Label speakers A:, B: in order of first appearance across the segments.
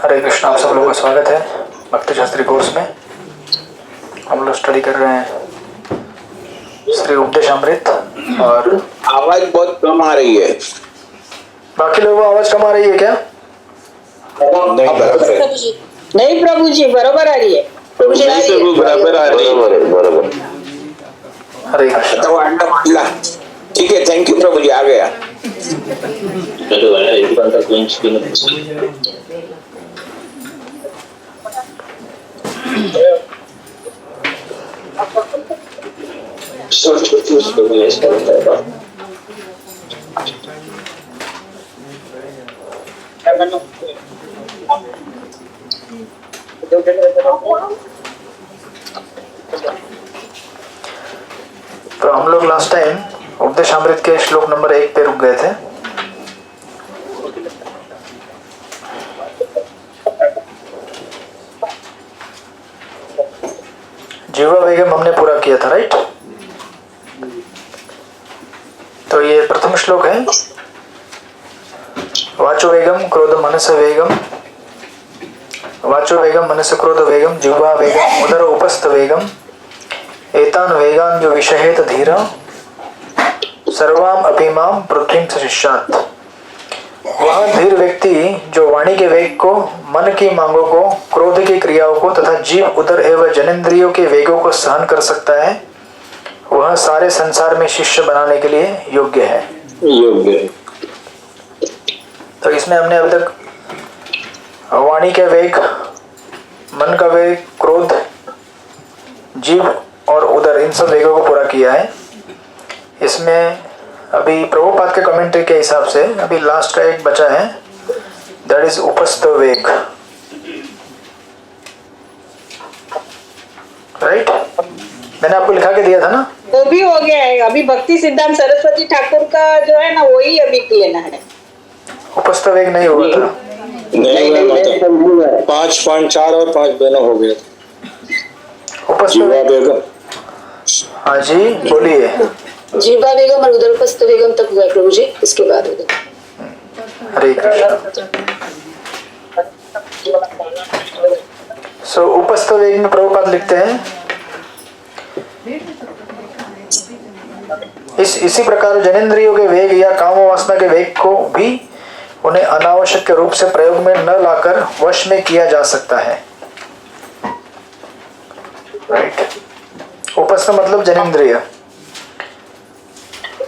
A: हरे कृष्णा, आप सब लोगों का स्वागत है भक्ति शास्त्री कोर्स में। हम लोग स्टडी कर रहे हैं श्री उपदेशामृत। और
B: आवाज बहुत कम आ रही है।
A: बाकी लोगों को आवाज कम आ रही है क्या?
C: नहीं प्रभु जी, बराबर आ रही है। प्रभु जी
B: बराबर आ रही है। बराबर।
A: हरे कृष्णा।
B: ठीक है, थैंक यू प्रभु जी, आ गया।
A: तो हम लोग लास्ट टाइम उपदेशामृत के श्लोक नंबर 1 पे रुक गए थे। जीवा वेगम हमने पूरा किया था, राइट? तो ये प्रथम श्लोक है। वाचो वेगम क्रोध मनस वेगम, वाचो वेगम मनस क्रोध वेगम, जिह्वा वेगम उदर उपस्थ वेगम, एतान वेगान जो विषहेत धीरा, सर्वाम अभिमाम पृथ्वीं शिष्यात्। वह धीर व्यक्ति जो वाणी के वेग को, मन की मांगों को, क्रोध की क्रियाओं को तथा जीव उदर एवं जनेंद्रियों के वेगों को सहन कर सकता है, वह सारे संसार में शिष्य बनाने के लिए योग्य है। तो इसमें हमने अभी तक वाणी के वेग, मन का वेग, क्रोध, जीव और उदर, इन सब वेगों को पूरा किया है। इसमें अभी प्रभुपाद के कमेंट्री के हिसाब से अभी लास्ट का एक बचा है, दैट इज उपस्थ वेग, राइट? मैंने आपको लिखा के दिया था ना,
C: वो भी हो गया है। अभी भक्ति सिद्धांत सरस्वती ठाकुर का जो है ना, वही अभी लेना है।
A: उपस्थ वेग नहीं हुआ था।
B: नहीं, 5.4 और 5 दोनों हो गए।
A: उपस्थ वेग, हाँ जी बोलिए।
D: जीवा वेगम और उदरपस्थ वेगम तक हुआ है प्रभु जी, इसके बाद होगा।
A: हरे कृष्ण। सो उपस्थ वेग में प्रभुपाद लिखते हैं, इसी प्रकार जनेंद्रियों के वेग या काम वासना के वेग को भी उन्हें अनावश्यक रूप से प्रयोग में न लाकर वश में किया जा सकता है, राइट? उपस्थ मतलब जनेंद्रिय।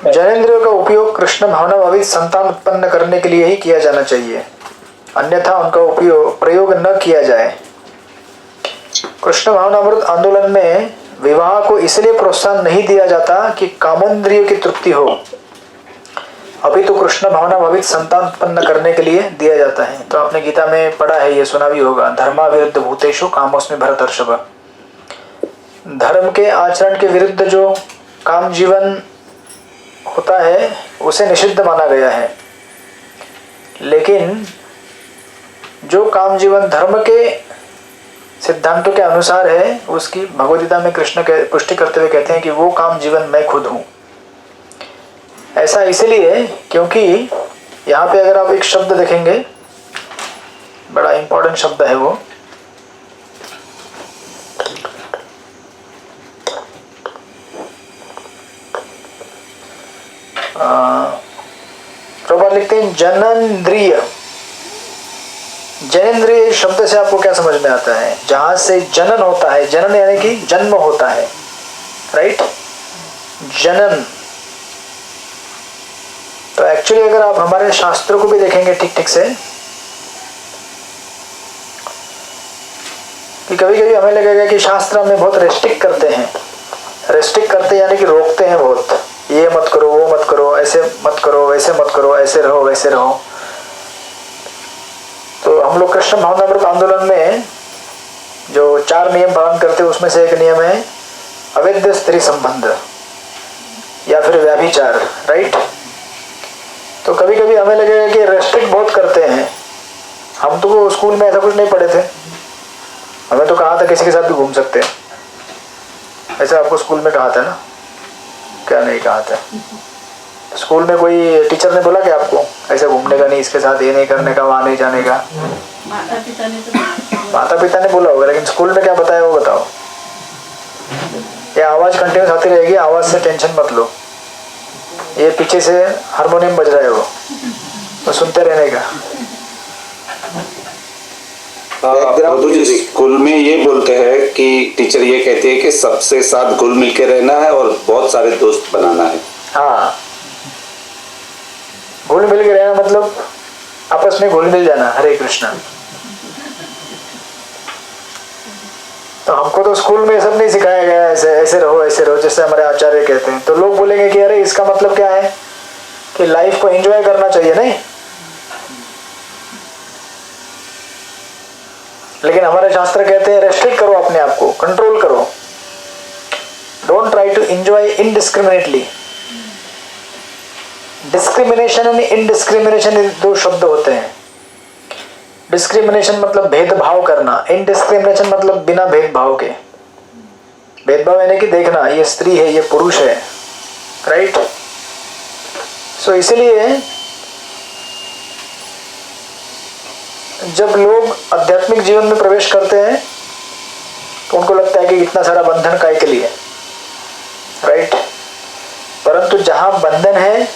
A: जनेंद्रियों का उपयोग कृष्ण भावना भावित संतान उत्पन्न करने के लिए ही किया जाना चाहिए, अन्यथा उनका प्रयोग न किया जाए। कृष्ण भावनामृत आंदोलन में विवाह को इसलिए प्रोत्साहन नहीं दिया जाता कि कामेंद्रियों की तृप्ति हो, अभी तो कृष्ण भावना भावित संतान उत्पन्न करने के लिए दिया जाता है। तो आपने गीता में पढ़ा है, ये सुना भी होगा, धर्मा विरुद्ध भूतेषु कामोस्मि भरतर्षभ। धर्म के आचरण के विरुद्ध जो काम जीवन होता है उसे निषिद्ध माना गया है, लेकिन जो काम जीवन धर्म के सिद्धांतों के अनुसार है, उसकी भगवद्गीता में कृष्ण पुष्टि करते हुए कहते हैं कि वो काम जीवन मैं खुद हूं। ऐसा इसलिए क्योंकि यहाँ पे अगर आप एक शब्द देखेंगे, बड़ा इंपॉर्टेंट शब्द है वो, प्रभुपाद लिखते हैं जननेंद्रिय। जनेंद्रिय शब्द से आपको क्या समझ में आता है? जहां से जनन होता है, जनन यानी कि जन्म होता है, राइट? जनन। तो एक्चुअली अगर आप हमारे शास्त्रों को भी देखेंगे ठीक ठीक से, कि कभी कभी हमें लगेगा कि शास्त्र हमें बहुत रेस्ट्रिक्ट करते हैं। रेस्ट्रिक्ट करते यानी कि रोकते हैं बहुत, ये मत करो, वो मत करो, ऐसे मत करो, वैसे मत करो, ऐसे रहो, वैसे रहो। तो हम लोग कृष्ण भावनामृत आंदोलन में जो 4 नियम पालन करते हैं, उसमें से एक नियम है अवैध स्त्री संबंध या फिर व्याभिचार, राइट? तो कभी कभी हमें लगेगा कि रेस्ट्रिक्ट बहुत करते हैं। हम तो स्कूल में ऐसा कुछ नहीं पढ़े थे, हमें तो कहा था किसी के साथ भी घूम सकते हैं, ऐसा आपको स्कूल में कहा था ना? क्या नहीं कहा था? स्कूल में कोई टीचर ने बोला कि आपको ऐसे घूमने का नहीं, इसके साथ ये नहीं करने का, वहाँ नहीं जाने का? माता पिता ने बोला होगा, लेकिन स्कूल में क्या बताया वो बताओ। ये आवाज कंटिन्यूस आती रहेगी, आवाज से टेंशन मत लो। ये पीछे से हारमोनियम बज रहा है वो सुनते रहने का।
E: प्रभु जी स्कूल में ये बोलते हैं कि टीचर ये कहती है कि सबसे साथ घुल मिल के रहना है और बहुत सारे दोस्त बनाना है।
A: हाँ, घुल मिल के रहना मतलब आपस में घुल मिल जाना। हरे कृष्णा। तो हमको तो स्कूल में सब नहीं सिखाया गया ऐसे ऐसे रहो जैसे हमारे आचार्य कहते हैं। तो लोग बोलेंगे कि अरे इसका मतलब क्या है कि लाइफ को एंजॉय करना चाहिए, नहीं? लेकिन हमारे शास्त्र कहते हैं रेस्ट्रिक्ट करो अपने आप को, कंट्रोल करो। Don't try to enjoy indiscriminately. Discrimination and indiscrimination दो शब्द होते हैं। डिस्क्रिमिनेशन मतलब भेदभाव करना, इनडिस्क्रिमिनेशन मतलब बिना भेदभाव के। भेदभाव यानी कि देखना ये स्त्री है ये पुरुष है, राइट? सो इसलिए जब लोग आध्यात्मिक जीवन में प्रवेश करते हैं तो उनको लगता है कि इतना सारा बंधन काय के लिए, राइट? परंतु जहां बंधन है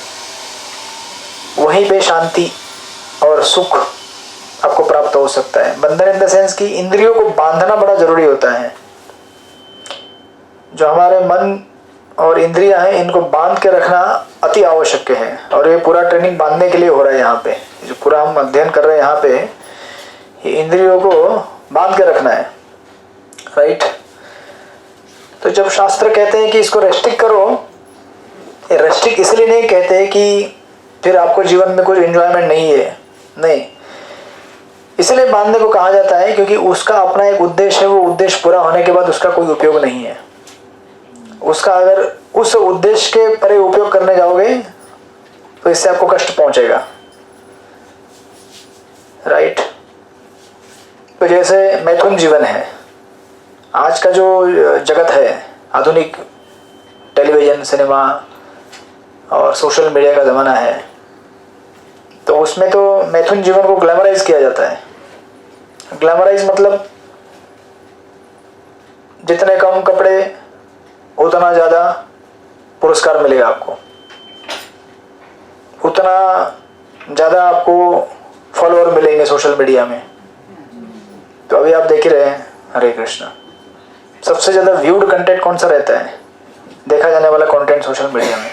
A: वहीं पे शांति और सुख आपको प्राप्त हो सकता है। बंधन इन द सेंस कि इंद्रियों को बांधना बड़ा जरूरी होता है। जो हमारे मन और इंद्रियां हैं इनको बांध के रखना अति आवश्यक है। और ये पूरा ट्रेनिंग बांधने के लिए हो रहा है यहाँ पे। जो पूरा हम अध्ययन कर रहे हैं यहाँ पे, ये इंद्रियों को बांध के रखना है, राइट? तो जब शास्त्र कहते हैं कि इसको रेस्ट्रिक्ट करो, रेस्ट्रिक्ट इसलिए नहीं कहते कि फिर आपको जीवन में कोई एंजॉयमेंट नहीं है, नहीं। इसलिए बांधने को कहा जाता है क्योंकि उसका अपना एक उद्देश्य है। वो उद्देश्य पूरा होने के बाद उसका कोई उपयोग नहीं है। उसका अगर उस उद्देश्य के परे उपयोग करने जाओगे तो इससे आपको कष्ट पहुंचेगा, राइट? तो जैसे मैथुन जीवन है, आज का जो जगत है, आधुनिक टेलीविजन, सिनेमा और सोशल मीडिया का ज़माना है, तो उसमें तो मैथुन जीवन को ग्लैमराइज किया जाता है। ग्लैमराइज मतलब जितने कम कपड़े उतना ज़्यादा पुरस्कार मिलेगा आपको, उतना ज़्यादा आपको फॉलोअर मिलेंगे सोशल मीडिया में। तो अभी आप देख ही रहे हैं, हरे कृष्णा, सबसे ज़्यादा व्यूड कंटेंट कौन सा रहता है, देखा जाने वाला कंटेंट सोशल मीडिया में?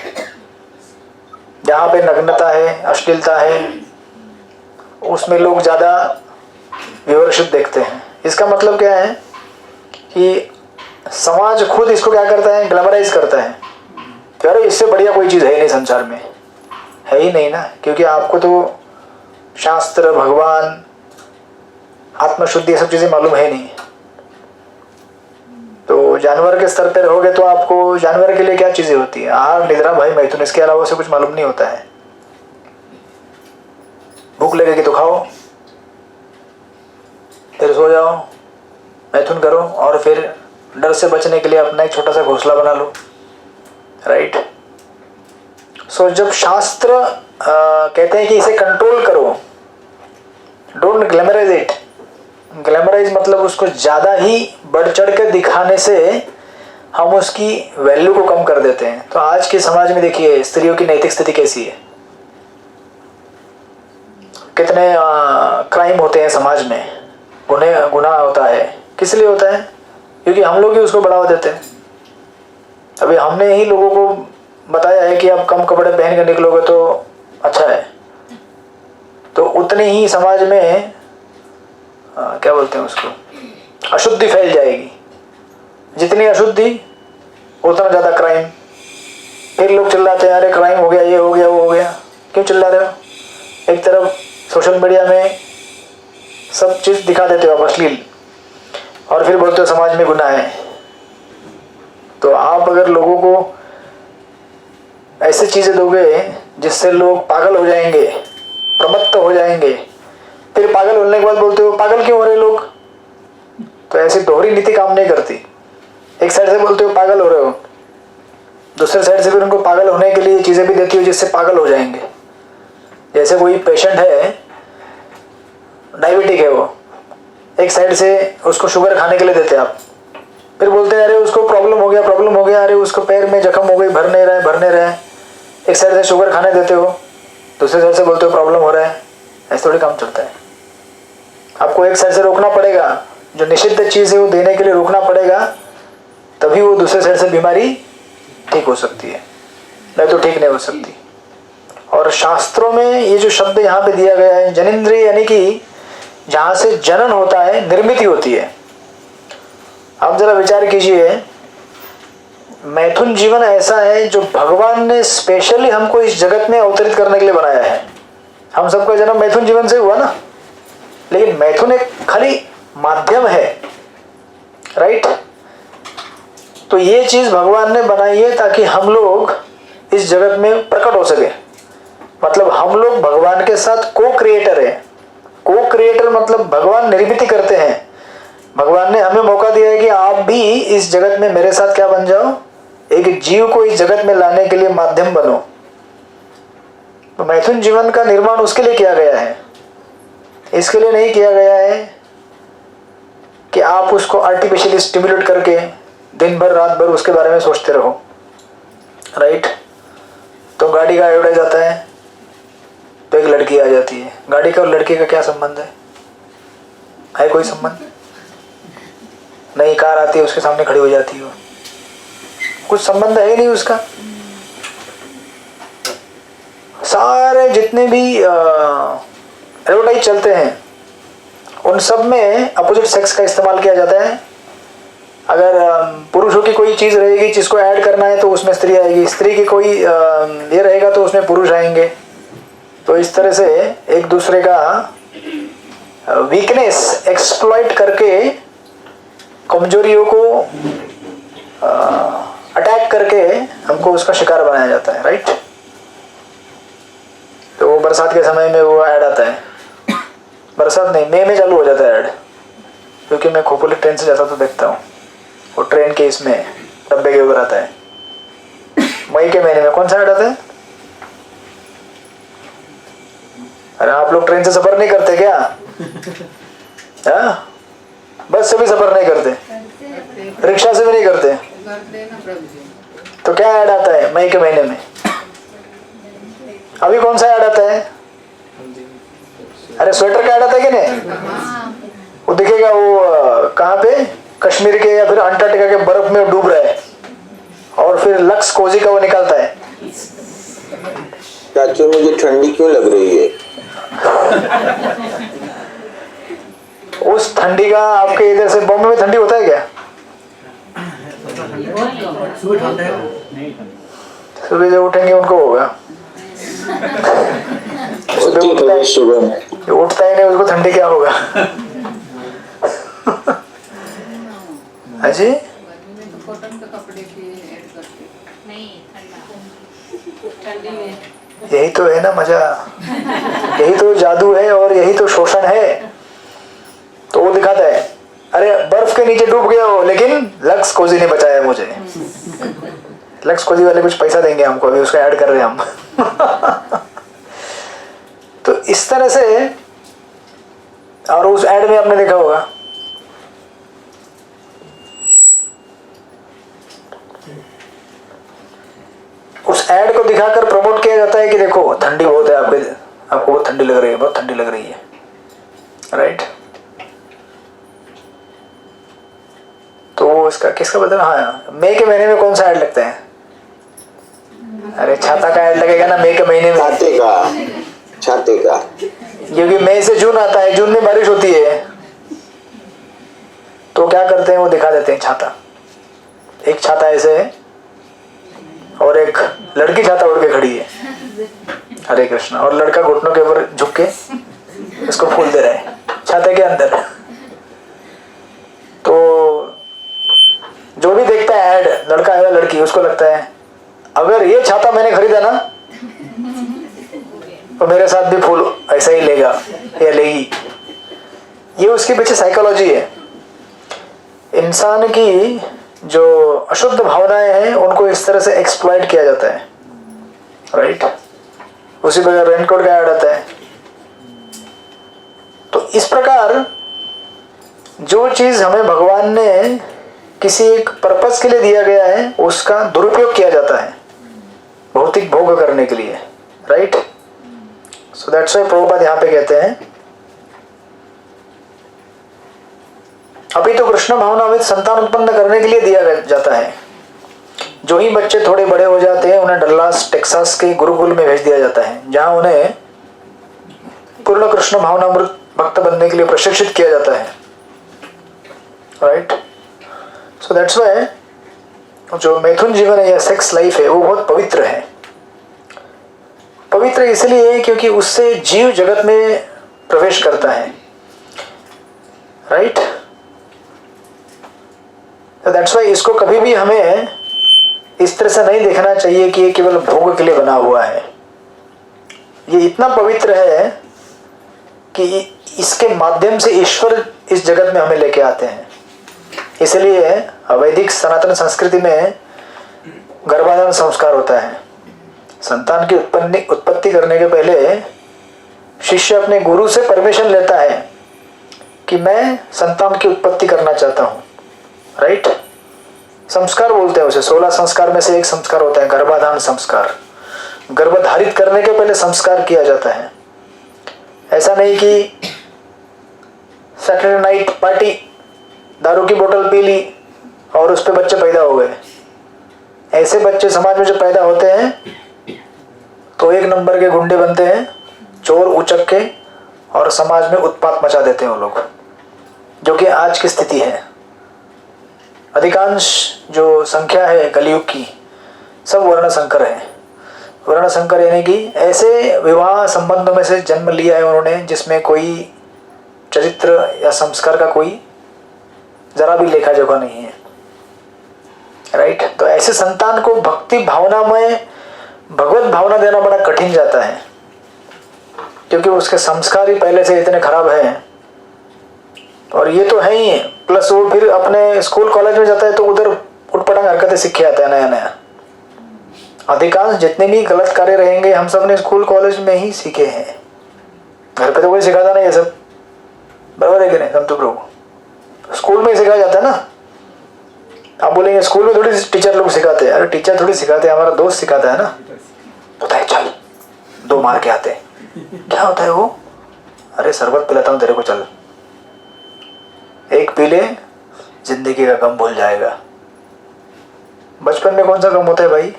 A: जहाँ पे नग्नता है, अश्लीलता है, उसमें लोग ज़्यादा व्यूअरशिप देखते हैं। इसका मतलब क्या है कि समाज खुद इसको क्या करता है, ग्लैमराइज करता है। तो यार इससे बढ़िया कोई चीज़ है ही नहीं संसार में, है ही नहीं ना। क्योंकि आपको तो शास्त्र, भगवान, आत्मशुद्धि, ये सब चीज़ें मालूम है नहीं। तो जानवर के स्तर पे रहोगे तो आपको जानवर के लिए क्या चीज़ें होती है, आहार, निद्रा, भय, मैथुन, इसके अलावा से कुछ मालूम नहीं होता है। भूख लगेगी तो खाओ, फिर सो जाओ, मैथुन करो, और फिर डर से बचने के लिए अपना एक छोटा सा घोंसला बना लो, राइट? सो जब शास्त्र कहते हैं कि इसे कंट्रोल करो, डोंट ग्लैमराइज इट। ग्लैमराइज मतलब उसको ज़्यादा ही बढ़ चढ़ के दिखाने से हम उसकी वैल्यू को कम कर देते हैं। तो आज के समाज में देखिए स्त्रियों की नैतिक स्थिति कैसी है, कितने क्राइम होते हैं समाज में, गुनाह होता है। किस लिए होता है? क्योंकि हम लोग ही उसको बढ़ावा देते हैं। अभी हमने ही लोगों को बताया है कि आप कम कपड़े पहन कर निकलोगे तो अच्छा है, तो उतने ही समाज में क्या बोलते हैं उसको, अशुद्धि फैल जाएगी। जितनी अशुद्धि उतना ज़्यादा क्राइम। फिर लोग चिल्लाते हैं अरे क्राइम हो गया, ये हो गया, वो हो गया। क्यों चिल्ला रहे हो? एक तरफ सोशल मीडिया में सब चीज़ दिखा देते हो आप अश्लील, और फिर बोलते हो समाज में गुनाह है। तो आप अगर लोगों को ऐसी चीज़ें दोगे जिससे लोग पागल हो जाएंगे, प्रमत्त हो जाएंगे, फिर पागल होने के बाद बोलते हो पागल क्यों हो रहे लोग, तो ऐसी दोहरी नीति काम नहीं करती। एक साइड से बोलते हो पागल हो रहे हो, दूसरे साइड से फिर उनको पागल होने के लिए चीज़ें भी देती हो जिससे पागल हो जाएंगे। जैसे कोई पेशेंट है, डायबिटिक है वो, एक साइड से उसको शुगर खाने के लिए देते आप, फिर बोलते हैं अरे उसको प्रॉब्लम हो गया, अरे उसको पैर में जख्म हो गई, भर नहीं रहा है। एक साइड से शुगर खाने देते हो, दूसरे साइड से बोलते हो प्रॉब्लम हो रहा है। ऐसे थोड़ी काम चलता है। आपको एक साइड से रोकना पड़ेगा, जो निषिद्ध चीज़ है वो देने के लिए रोकना पड़ेगा, तभी वो दूसरे साइड से बीमारी ठीक हो सकती है, नहीं तो ठीक नहीं हो सकती। और शास्त्रों में ये जो शब्द यहाँ पे दिया गया है जनिंद्रिय, यानी कि जहाँ से जनन होता है, निर्मिति होती है। आप जरा विचार कीजिए, मैथुन जीवन ऐसा है जो भगवान ने स्पेशली हमको इस जगत में अवतरित करने के लिए बनाया है। हम सबका जन्म मैथुन जीवन से हुआ ना, लेकिन मैथुन एक खाली माध्यम है, राइट। तो ये चीज भगवान ने बनाई है ताकि हम लोग इस जगत में प्रकट हो सके। मतलब हम लोग भगवान के साथ को क्रिएटर है। को क्रिएटर मतलब भगवान निर्मिति करते हैं। भगवान ने हमें मौका दिया है कि आप भी इस जगत में मेरे साथ क्या बन जाओ, एक जीव को इस जगत में लाने के लिए माध्यम बनो। तो मैथुन जीवन का निर्माण उसके लिए किया गया है, इसके लिए नहीं किया गया है कि आप उसको आर्टिफिशियली स्टिमुलेट करके दिन भर रात भर उसके बारे में सोचते रहो, राइट। तो गाड़ी का एवरेज आता है तो एक लड़की आ जाती है। गाड़ी का और लड़की का क्या संबंध है कोई संबंध नहीं। कार आती है, उसके सामने खड़ी हो जाती है, कुछ संबंध है ही नहीं उसका। सारे जितने भी एडवर्टाइज चलते हैं उन सब में अपोजिट सेक्स का इस्तेमाल किया जाता है। अगर पुरुषों की कोई चीज़ रहेगी जिसको ऐड करना है तो उसमें स्त्री आएगी, स्त्री की कोई ये रहेगा तो उसमें पुरुष आएंगे। तो इस तरह से एक दूसरे का वीकनेस एक्सप्लॉइट करके, कमजोरियों को अटैक करके हमको उसका शिकार बनाया जाता है, राइट। तो वो बरसात के समय में वो ऐड आता है, बरसात नहीं मई में चालू हो जाता है ऐड, क्योंकि मैं खोपोली ट्रेन से जाता तो देखता हूँ। वो ट्रेन के इसमें डब्बे के ऊपर आता है। मई के महीने में कौन सा ऐड आता है? अरे आप लोग ट्रेन से सफर नहीं करते क्या? हाँ, बस से भी सफर नहीं करते, रिक्शा से भी नहीं करते, तो क्या ऐड आता है मई के महीने में? अभी कौन सा ऐड आता है? अरे स्वेटर का ऐड आता है कि नहीं? वो दिखेगा, वो कहाँ पे, कश्मीर के या फिर अंटार्कटिका के बर्फ में डूब रहा है, और फिर लक्स कोजी का वो निकालता है।
B: चाचू मुझे ठंडी क्यों लग रही है?
A: उस ठंडी का आपके इधर से बॉम्बे में ठंडी होता है क्या? सुबह जब उठेंगे उनको होगा, उठता ही नहीं, उसको ठंडी क्या होगा? अजी यही तो है ना मजा, यही तो जादू है और यही तो शोषण है। तो वो दिखाता है, अरे बर्फ के नीचे डूब गया हो लेकिन लक्स कोजी ने बचाया मुझे। लक्स कोजी वाले कुछ पैसा देंगे हमको, अभी उसका ऐड कर रहे हैं हम। तो इस तरह से, और उस ऐड में आपने देखा होगा उस ऐड को दिखाकर प्रमोट किया जाता है कि देखो ठंडी बहुत है, आपको बहुत ठंडी लग रही है, बहुत ठंडी लग रही है, राइट। तो वो इसका किसका बता? हाँ, मई के महीने में कौन सा ऐड लगता है? अरे छाता का ऐड लगेगा ना मई के महीने में,
B: छाते का,
A: क्योंकि मई से जून आता है, जून में बारिश होती है। तो क्या करते हैं, वो दिखा देते हैं छाता। एक छाता ऐसे है और एक लड़की छाता उड़ के खड़ी है, हरे कृष्णा, और लड़का घुटनों के ऊपर झुक के इसको फूल दे रहा है छाते के अंदर। तो जो भी देखता है ऐड, लड़का है या लड़की, उसको लगता है अगर ये छाता मैंने खरीदा ना तो मेरे साथ भी फूल ऐसा ही लेगा या लेगी। ये उसके पीछे साइकोलॉजी है। इंसान की जो अशुद्ध भावनाएं हैं उनको इस तरह से एक्सप्लॉइट किया जाता है, राइट। उसी प्रकार रेनकोट का ऐड आता है, तो इस प्रकार जो चीज हमें भगवान ने किसी एक पर्पस के लिए दिया गया है उसका दुरुपयोग किया जाता है भौतिक भोग करने के लिए, right. So that's why Prabhupada यहाँ पे कहते हैं अभी तो कृष्ण भावनामृत संतान उत्पन्न करने के लिए दिया जाता है। जो ही बच्चे थोड़े बड़े हो जाते हैं उन्हें डल्लास टेक्सास के गुरुकुल में भेज दिया जाता है जहां उन्हें पूर्ण कृष्ण भावनामृत भक्त बनने के लिए प्रशिक्षित किया जाता है, राइट। सो दैट्स व्हाई जो मैथुन जीवन है या सेक्स लाइफ है वो बहुत पवित्र है। पवित्र इसलिए है क्योंकि उससे जीव जगत में प्रवेश करता है, राइट। तो दैट्स व्हाई इसको कभी भी हमें इस तरह से नहीं देखना चाहिए कि ये केवल भोग के लिए बना हुआ है। ये इतना पवित्र है कि इसके माध्यम से ईश्वर इस जगत में हमें लेके आते हैं। इसलिए वैदिक सनातन संस्कृति में गर्भाधान संस्कार होता है। संतान की उत्पत्ति करने के पहले शिष्य अपने गुरु से परमिशन लेता है कि मैं संतान की उत्पत्ति करना चाहता हूँ, राइट। संस्कार बोलते हैं उसे। 16 संस्कार में से एक संस्कार होता है गर्भाधान संस्कार। गर्भधारित करने के पहले संस्कार किया जाता है। ऐसा नहीं कि सैटरडे नाइट पार्टी, दारू की बोतल पी ली और उस पे बच्चे पैदा हो गए। ऐसे बच्चे समाज में जो पैदा होते हैं तो 1 नंबर के गुंडे बनते हैं, चोर उचक के, और समाज में उत्पात मचा देते हैं वो लोग, जो कि आज की स्थिति है। अधिकांश जो संख्या है कलयुग की सब वर्ण संकर है। वर्ण संकर यानी कि ऐसे विवाह संबंधों में से जन्म लिया है उन्होंने जिसमें कोई चरित्र या संस्कार का कोई जरा भी लेखा जोखा नहीं है, राइट। तो ऐसे संतान को भक्ति भावना में भगवत भावना देना बड़ा कठिन जाता है क्योंकि उसके संस्कार ही पहले से इतने खराब हैं। और ये तो है ही, प्लस वो फिर अपने स्कूल कॉलेज में जाता है तो उधर उठपटांग हरकतें सीख के आता है नया नया। अधिकांश जितने भी गलत कार्य रहेंगे हम सब ने स्कूल कॉलेज में ही सीखे हैं। घर पे तो कोई सिखाता नहीं ये सब, बराबर है कि नहीं? हम तो प्रभु स्कूल में ही सिखाया जाता है ना। आप बोलेंगे स्कूल में थोड़ी टीचर लोग सिखाते हैं। अरे टीचर थोड़ी सिखाते हैं, हमारा दोस्त सिखाता है ना। होता है चल 2 मार के आते। क्या होता है वो? अरे शरबत पिलाता हूँ तेरे को, चल 1 पी ले, जिंदगी का गम भूल जाएगा। बचपन में कौन सा गम होता है भाई?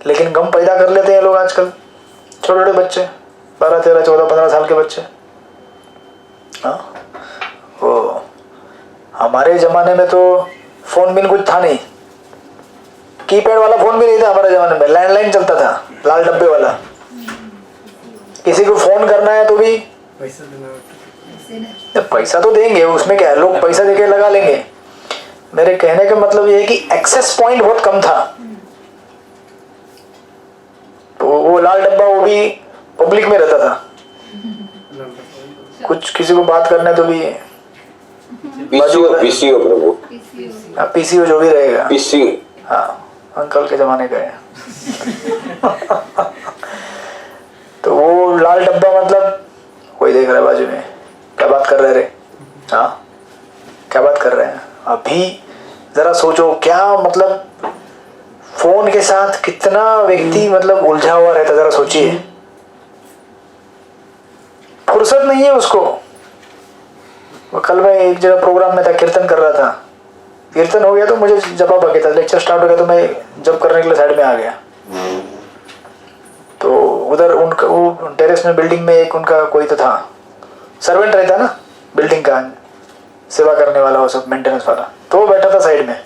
A: लेकिन गम पैदा कर लेते हैं लोग आजकल। छोटे छोटे बच्चे 12, 13, 14, 15 साल के बच्चे। हाँ, वो हमारे जमाने में तो फोन भी कुछ था नहीं। कीपैड वाला फोन भी नहीं था हमारे जमाने में, लैंडलाइन चलता था लाल डब्बे वाला। किसी को फोन करना है तो भी पैसा तो देंगे, उसमें क्या है, लोग पैसा देके लगा लेंगे। मेरे कहने का मतलब ये है कि एक्सेस पॉइंट बहुत कम था। तो वो लाल डब्बा वो भी पब्लिक में रहता था। कुछ किसी को बात करना है तो भी
B: पीसीओ प्रभु,
A: पीसीओ जो भी रहेगा,
B: पीसीओ।
A: हाँ, अंकल के जमाने का है। तो वो लाल डब्बा मतलब कोई देख रहा है बाजू में, क्या बात कर रहे रे? हाँ, क्या बात कर रहे हैं? अभी जरा सोचो क्या मतलब फोन के साथ कितना व्यक्ति मतलब उलझा हुआ रहता, जरा सोचिए। फुर्सत नहीं है उसको। वो कल मैं एक जगह प्रोग्राम में था, कीर्तन कर रहा था। कीर्तन हो गया तो मुझे जवाब आ गया था, लेक्चर स्टार्ट हो गया तो मैं जब करने के लिए साइड में आ गया। तो उधर उनका वो टेरेस में बिल्डिंग में एक उनका कोई तो था, सर्वेंट रहता ना बिल्डिंग का, सेवा करने वाला, वो सब मेंटेनेंस वाला। तो वो बैठा था साइड में,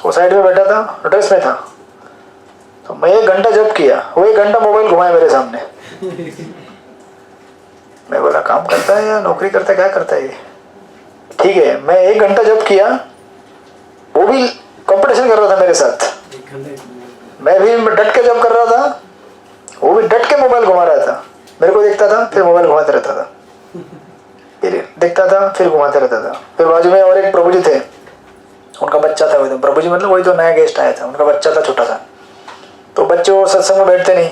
A: वो साइड में बैठा था, ड्रेस में था। तो मैं 1 घंटा जब किया, वो 1 घंटा मोबाइल घुमाया मेरे सामने। मैं बोला काम करता है या नौकरी करता है, क्या करता है ये? ठीक है, मैं 1 घंटा जब किया, वो भी कंपटीशन कर रहा था मेरे साथ। मैं भी डट के जब कर रहा था, वो भी डट के मोबाइल घुमा रहा था। मेरे को देखता था फिर मोबाइल घुमाते रहता था, फिर देखता था फिर घुमाते रहता था। फिर बाजू में और एक प्रभु जी थे, उनका बच्चा था। वही तो प्रभु जी मतलब वही तो नया गेस्ट आया था, उनका बच्चा था छोटा सा। तो बच्चे वो सत्संग में बैठते नहीं,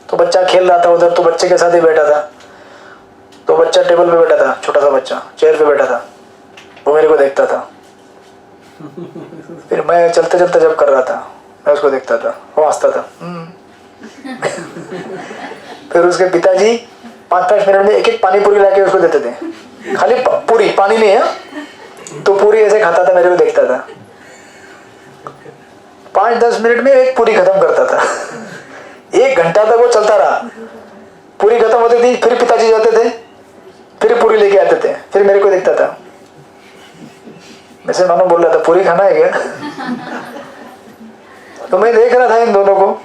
A: तो बच्चा खेल रहा था उधर, तो बच्चे के साथ ही बैठा था। तो बच्चा टेबल पे बैठा था, छोटा सा बच्चा चेयर पे बैठा था, वो मेरे को देखता था। फिर मैं चलते चलते जब कर रहा था, मैं उसको देखता था, वो हंसता था। फिर उसके पिताजी 5-5 मिनट में एक एक पानी पूरी लाके उसको देते थे, खाली पूरी, पानी नहीं है, तो पूरी ऐसे खाता था, मेरे को देखता था। 5-10 मिनट में एक पूरी खत्म करता था। 1 घंटा तक वो चलता रहा, पूरी खत्म होती थी, फिर पिताजी जाते थे, फिर पूरी लेके आते थे, फिर मेरे को देखता था। वैसे मानो बोल रहा था पूरी खाना है क्या? तो मैं देख रहा था इन दोनों को।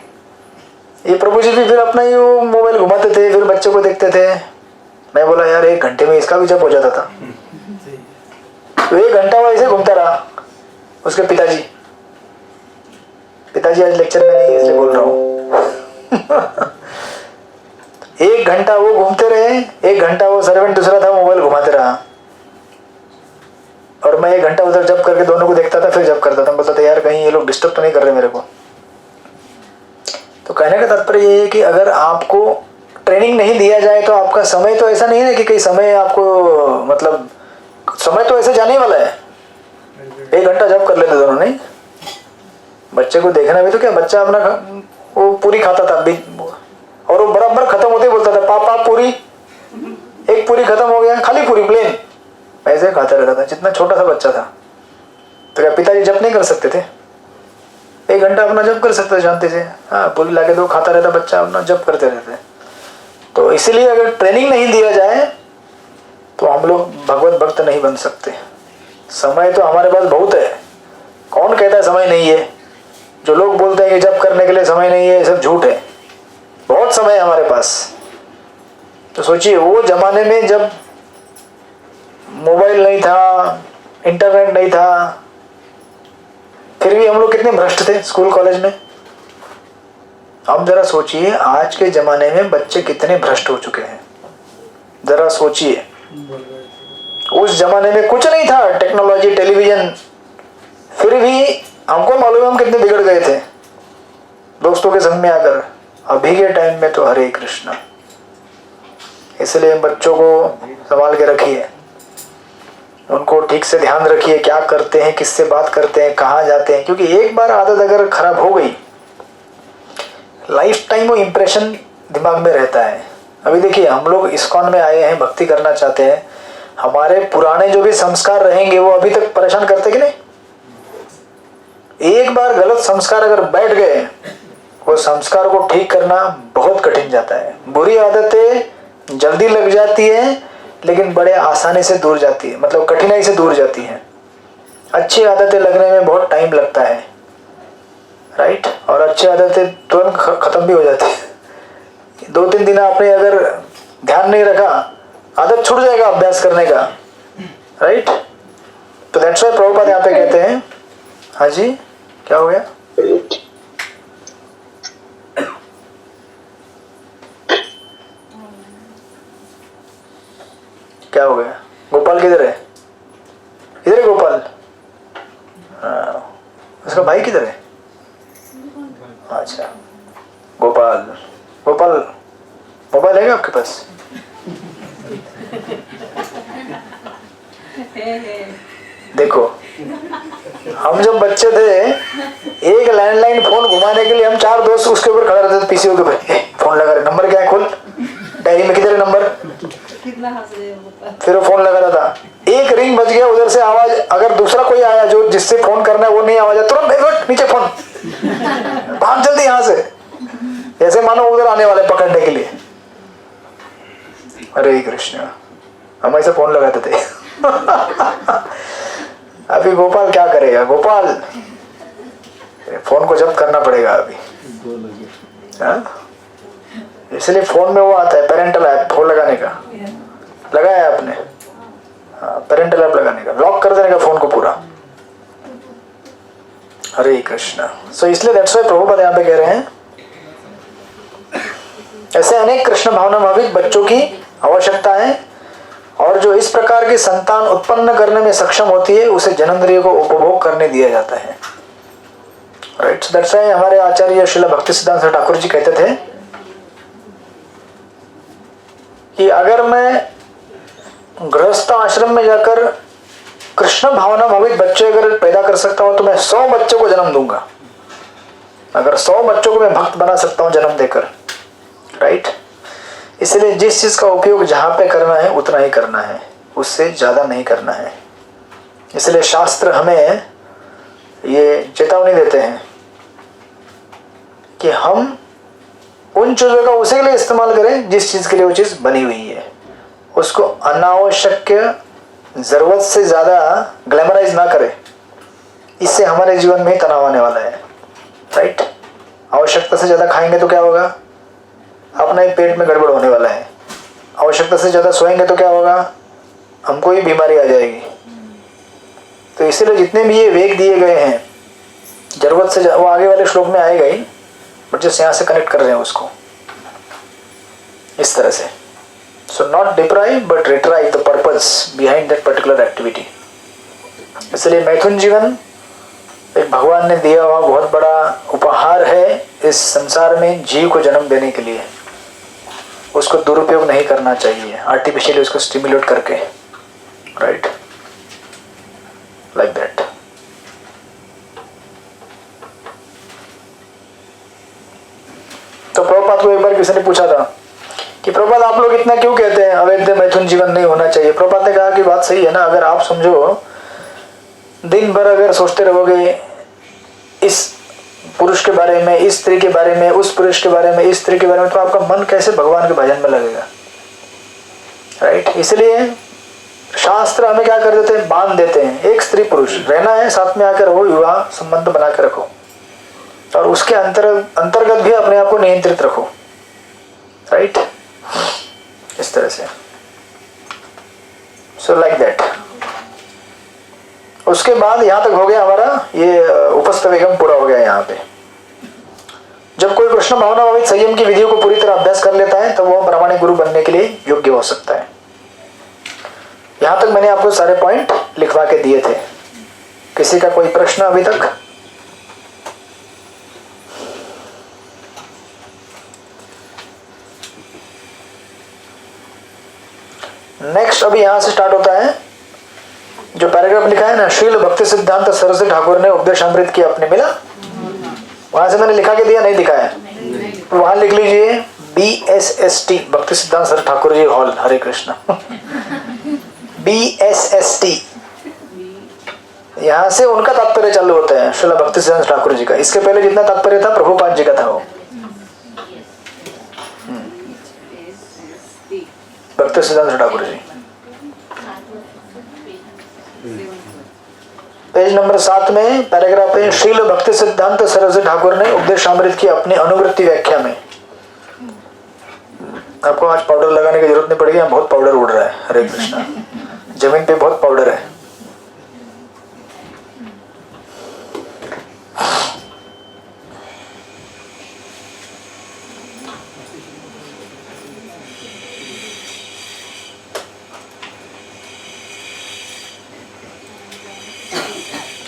A: ये प्रभु जी भी फिर अपना ही वो मोबाइल घुमाते थे, फिर बच्चों को देखते थे। मैं बोला यार 1 घंटे में इसका भी जब हो जाता था। तो 1 घंटा वो ऐसे घूमता रहा। उसके पिताजी आज लेक्चर में नहीं है इसलिए बोल रहा हूँ। 1 घंटा वो घूमते रहे, 1 घंटा वो सर्वेंट दूसरा था मोबाइल घुमाते रहा, और मैं 1 घंटा उधर जब करके दोनों को देखता था, फिर जब करता था। बोलता था यार कहीं ये लोग डिस्टर्ब तो नहीं कर रहे मेरे को। तो कहने का तात्पर्य ये है कि अगर आपको ट्रेनिंग नहीं दिया जाए तो आपका समय तो ऐसा नहीं है कि कई समय आपको, मतलब समय तो ऐसे जाने वाला है। 1 घंटा जब कर लेते दोनों, नहीं बच्चे को देखना भी तो क्या, बच्चा अपना वो पूरी खाता था और वो बराबर खत्म होते बोलता था पापा पूरी, एक पूरी खत्म हो गया, खाली पूरी प्लेन, ऐसे खाता रहता था जितना छोटा सा बच्चा था। तो क्या पिताजी जब नहीं कर सकते थे? 1 घंटा अपना जब कर सकते शांति से। हाँ, पूरी लाके दो खाता रहता बच्चा, अपना जब करते रहते। तो इसीलिए अगर ट्रेनिंग नहीं दिया जाए तो हम लोग भगवत भक्त नहीं बन सकते। समय तो हमारे पास बहुत है, कौन कहता है समय नहीं है? जो लोग बोलते हैं कि जब करने के लिए समय नहीं है, सब झूठ है। बहुत समय है हमारे पास। तो सोचिए वो जमाने में जब मोबाइल नहीं था, इंटरनेट नहीं था, फिर भी हम लोग कितने भ्रष्ट थे स्कूल कॉलेज में। अब जरा सोचिए आज के जमाने में बच्चे कितने भ्रष्ट हो चुके हैं, जरा सोचिए। उस जमाने में कुछ नहीं था, टेक्नोलॉजी, टेलीविजन, फिर भी हमको मालूम है हम कितने बिगड़ गए थे दोस्तों के संग में आकर। अभी के टाइम में तो हरे कृष्णा। इसलिए बच्चों को संभाल के रखिए, उनको ठीक से ध्यान रखिए, क्या करते हैं, किससे बात करते हैं, कहाँ जाते हैं, क्योंकि एक बार आदत अगर खराब हो गई, लाइफ टाइम वो इम्प्रेशन दिमाग में रहता है। अभी देखिए हम लोग इस्कॉन में आए हैं, भक्ति करना चाहते हैं, हमारे पुराने जो भी संस्कार रहेंगे वो अभी तक परेशान करते कि नहीं? एक बार गलत संस्कार अगर बैठ गए, वो संस्कार को ठीक करना बहुत कठिन जाता है। बुरी आदतें जल्दी लग जाती है लेकिन बड़े आसानी से दूर जाती है, मतलब कठिनाई से दूर जाती है। अच्छी आदतें लगने में बहुत टाइम लगता है, राइट? और अच्छी आदतें तुरंत खत्म भी हो जाती है। 2-3 दिन आपने अगर ध्यान नहीं रखा, आदत छूट जाएगा अभ्यास करने का, राइट? तो दैट्स व्हाई प्रभुपाद यहाँ पे कहते हैं, हाँ जी क्या हो गया? क्या हो गया? गोपाल किधर है? इधर है गोपाल। उसका भाई किधर है? अच्छा गोपाल, गोपाल मोबाइल है क्या आपके पास? देखो हम जब बच्चे थे, एक लैंडलाइन फोन घुमाने के लिए हम 4 दोस्त उसके ऊपर खड़ा रहते थे, पीसीओ के ऊपर। फोन लगा रहे, नंबर क्या है खोल, डायरी में किधर है नंबर? फिर वो फोन लगा रहा था, एक रिंग बज गया, उधर से आवाज, अगर दूसरा कोई आया जो जिससे फोन करना है वो नहीं आवाज, तुरंत नीचे फोन, भाग जल्दी यहाँ से, जैसे मानो उधर आने वाले पकड़ने के लिए। हरे कृष्ण, हम ऐसे फोन लगाते थे। अभी गोपाल क्या करेगा? गोपाल फोन को जब्त करना पड़ेगा अभी। इसलिए फोन में वो आता है पेरेंटल ऐप, फोन लगाने का लगाया आपने? हाँ, पेरेंटल ऐप लगाने का, लॉक कर देने का फोन को पूरा। हरे कृष्णा। सो इसलिए दैट्स व्हाई प्रभुपाद यहाँ पे कह रहे हैं ऐसे अनेक कृष्ण भावना भावित बच्चों की आवश्यकता है, और जो इस प्रकार की संतान उत्पन्न करने में सक्षम होती है उसे जनेंद्रिय को उपभोग करने दिया जाता है, राइट? सो दैट्स व्हाई हमारे आचार्य श्रील भक्ति सिद्धांत ठाकुर जी कहते थे कि अगर मैं गृहस्थ आश्रम में जाकर कृष्ण भावना भावित बच्चे अगर पैदा कर सकता हूं तो मैं 100 बच्चों को जन्म दूंगा। अगर 100 बच्चों को मैं भक्त बना सकता हूं जन्म देकर, राइट। इसलिए जिस चीज का उपयोग जहां पे करना है उतना ही करना है, उससे ज्यादा नहीं करना है। इसलिए शास्त्र हमें ये चेतावनी देते हैं कि हम उन चीजों का उसी के लिए इस्तेमाल करें जिस चीज के लिए वो चीज बनी हुई है। उसको अनावश्यक जरूरत से ज्यादा ग्लैमराइज ना करें, इससे हमारे जीवन में ही तनाव आने वाला है, राइट। आवश्यकता से ज्यादा खाएंगे तो क्या होगा, अपना ही पेट में गड़बड़ होने वाला है। आवश्यकता से ज्यादा सोएंगे तो क्या होगा, हमको ही बीमारी आ जाएगी। तो इसीलिए जितने भी ये वेग दिए गए हैं जरूरत से वो आगे वाले श्लोक में आएगा ही, बट जैसे यहाँ से कनेक्ट कर रहे हैं उसको इस तरह से। So not deprive but retrieve the purpose behind that particular activity. इसलिए मैथुन जीवन एक भगवान ने दिया हुआ बहुत बड़ा उपहार है इस संसार में जीव को जन्म देने के लिए। उसको दुरुपयोग नहीं करना चाहिए आर्टिफिशियली उसको स्टिमुलेट करके, राइट, लाइक दैट। तो प्रभुपाद को एक बार किसी ने पूछा था कि प्रभुपाद आप लोग इतना क्यों कहते हैं अवैध मैथुन जीवन नहीं होना चाहिए। प्रभुपाद ने कहा कि बात सही है ना, अगर आप समझो दिन भर अगर सोचते रहोगे इस पुरुष के बारे में, इस स्त्री के बारे में, उस पुरुष के बारे में, इस स्त्री के बारे में, तो आपका मन कैसे भगवान के भजन में लगेगा, राइट। इसलिए शास्त्र हमें क्या कर देते हैं, बांध देते हैं। एक स्त्री पुरुष रहना है, साथ में आकर रहो, विवाह संबंध बना के रखो और उसके अंतर्गत भी अपने आप को नियंत्रित रखो, राइट, इस तरह से। So like that. उसके बाद यहाँ तक हो गया हमारा ये उपस्थ वेगम पूरा हो गया। यहाँ पे जब कोई कृष्ण भावना भावित संयम की विधियों को पूरी तरह अभ्यास कर लेता है तो वह प्रामाणिक गुरु बनने के लिए योग्य हो सकता है। यहाँ तक मैंने आपको सारे पॉइंट लिखवा के दिए थे। किसी का कोई प्रश्न अभी तक? नेक्स्ट अभी यहां से स्टार्ट होता है जो पैराग्राफ लिखा है ना, श्रील भक्ति सिद्धांत सरस्वती ठाकुर ने उपदेशामृत की अपने मिला, वहां से मैंने लिखा के दिया, नहीं दिखाया तो वहां लिख लीजिए BSST भक्ति सिद्धांत सर ठाकुर जी हॉल, हरे कृष्ण। BSST यहाँ से उनका तात्पर्य चालू होता है, श्रील भक्ति सिद्धांत ठाकुर जी का। इसके पहले जितना तात्पर्य था प्रभुपाद जी का था वो भक्ति सिद्धांत ठाकुर जी। पेज नंबर 7 में पैराग्राफ है, श्रील भक्ति सिद्धांत सरस्वती ठाकुर ने उपदेशामृत की अपनी अनुवृत्ति व्याख्या में। आपको आज पाउडर लगाने की जरूरत नहीं पड़ेगी, बहुत पाउडर उड़ रहा है, हरे कृष्णा, जमीन पे बहुत पाउडर है।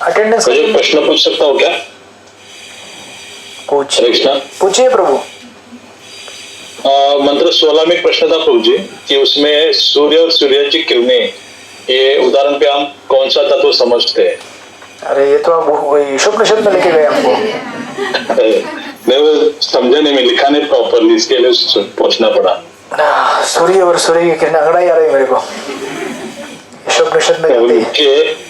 A: अटेंडेंस
F: प्रश्न पूछ सकता हूँ क्या?
A: पूछिए प्रभु।
F: मंत्र 16 में एक प्रश्न था प्रभु जी कि उसमें सूर्य और सूर्य की किरणें, ये उदाहरण पे हम कौन सा तत्व समझते हैं?
A: अरे ये तो आप उपनिषद में लेके गए हमको।
F: नहीं वो समझा नहीं, मैं लिखा नहीं प्रॉपरली, इसके लिए पूछना पड़ा।
A: सूर्य और सूर्य की किरणें अंगड़ा ही आ रही मेरे को, उपनिषद में जाती है।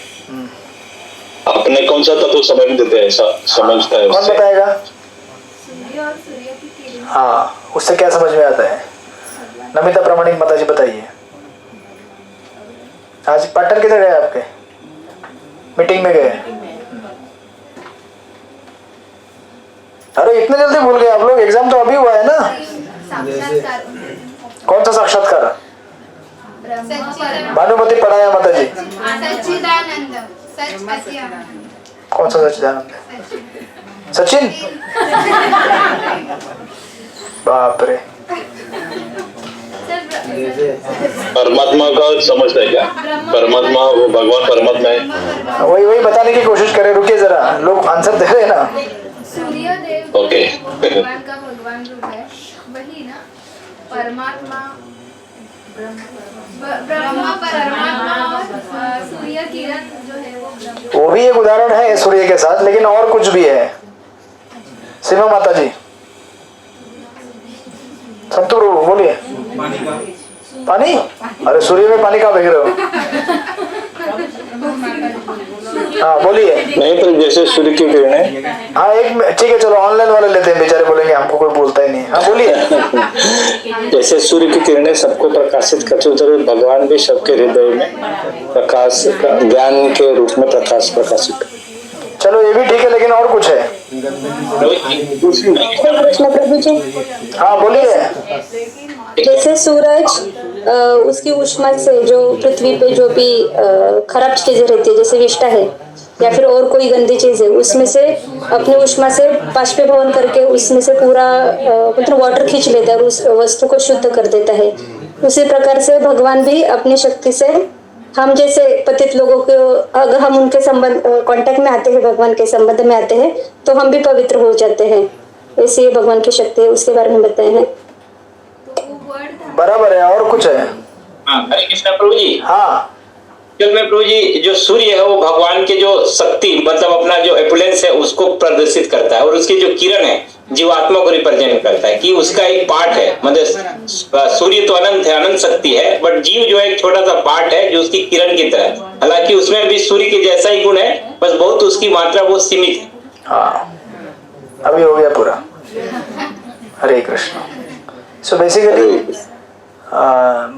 F: अपने कौन सा तत्व समझ देते हैं, ऐसा समझता है?
A: कौन बताएगा? हाँ, उससे क्या समझ में आता है? नमिता प्रामाणिक माता जी बताइए। आज पार्टनर किधर गए आपके? मीटिंग में गए? अरे इतने जल्दी भूल गए आप लोग, एग्जाम तो अभी हुआ है ना। कौन सा साक्षात्कार? भानुमति पढ़ाया माता जी। कौन सा सच्चिदानंद है? सचिन? बाप रे।
F: परमात्मा का समझता है क्या? परमात्मा वो भगवान परमात्मा है,
A: वही बताने की कोशिश करें। रुकिए जरा, लोग आंसर दे रहे हैं ना।
G: सूर्यदेव
F: ओके
G: भगवान का भगवान रूप है, वही ना परमात्मा ब्रह्मा परमात्मा और सूर्य किरण जो है
A: वो भी एक उदाहरण है सूर्य के साथ, लेकिन और कुछ भी है। सीमा माता जी, संतू प्रभु बोलिए। पानी? अरे सूर्य में पानी कहाँ फेंक रहे हो? हाँ बोलिए।
F: नहीं, पर जैसे सूर्य की किरणें,
A: हाँ एक ठीक है, चलो ऑनलाइन वाले लेते हैं, बेचारे बोलेंगे हमको कोई बोलता ही नहीं। हाँ बोलिए।
F: जैसे सूर्य की किरणें सबको प्रकाशित करते उधर भगवान भी सबके हृदय में प्रकाश ज्ञान के रूप में प्रकाश प्रकाशित करते।
A: चलो ये भी ठीक है, लेकिन और कुछ है?
H: कृष्ण प्रभु जी,
A: हाँ बोलिए।
H: जैसे सूरज उसकी ऊष्मा से जो पृथ्वी पे जो भी खराब चीजें रहती है, जैसे विष्ठा है या फिर और कोई गंदी चीज है, उसमें से अपनी ऊष्मा से बाष्पीभवन करके उसमें से पूरा मतलब वाटर खींच लेता है और उस वस्तु को शुद्ध कर देता है। उसी प्रकार से भगवान भी अपनी शक्ति से हम जैसे पतित लोगों को, अगर हम उनके संबंध कांटेक्ट में आते हैं, भगवान के संबंध में आते हैं, तो हम भी पवित्र हो जाते हैं। ऐसी ये भगवान की शक्ति है, उसके बारे में बताए हैं।
A: बराबर है। और कुछ है?
I: हाँ, हरे कृष्णा प्रभु जी।
A: हाँ
I: में प्रभु जी, जो सूर्य है वो भगवान के जो शक्ति मतलब अपना जो एपुलेंस है उसको प्रदर्शित करता है, और उसकी जो किरण है जीवात्मा को रिप्रेजेंट करता है कि उसका एक पार्ट है। मतलब सूर्य तो अनंत है, अनंत शक्ति है, बट जीव जो है एक छोटा सा पार्ट है जो उसकी किरण की तरह। हालांकि उसमें भी सूर्य के जैसा ही गुण है, बस बहुत उसकी मात्रा बहुत सीमित है।
A: हाँ अभी हो गया पूरा। हरे कृष्ण। सो बेसिकली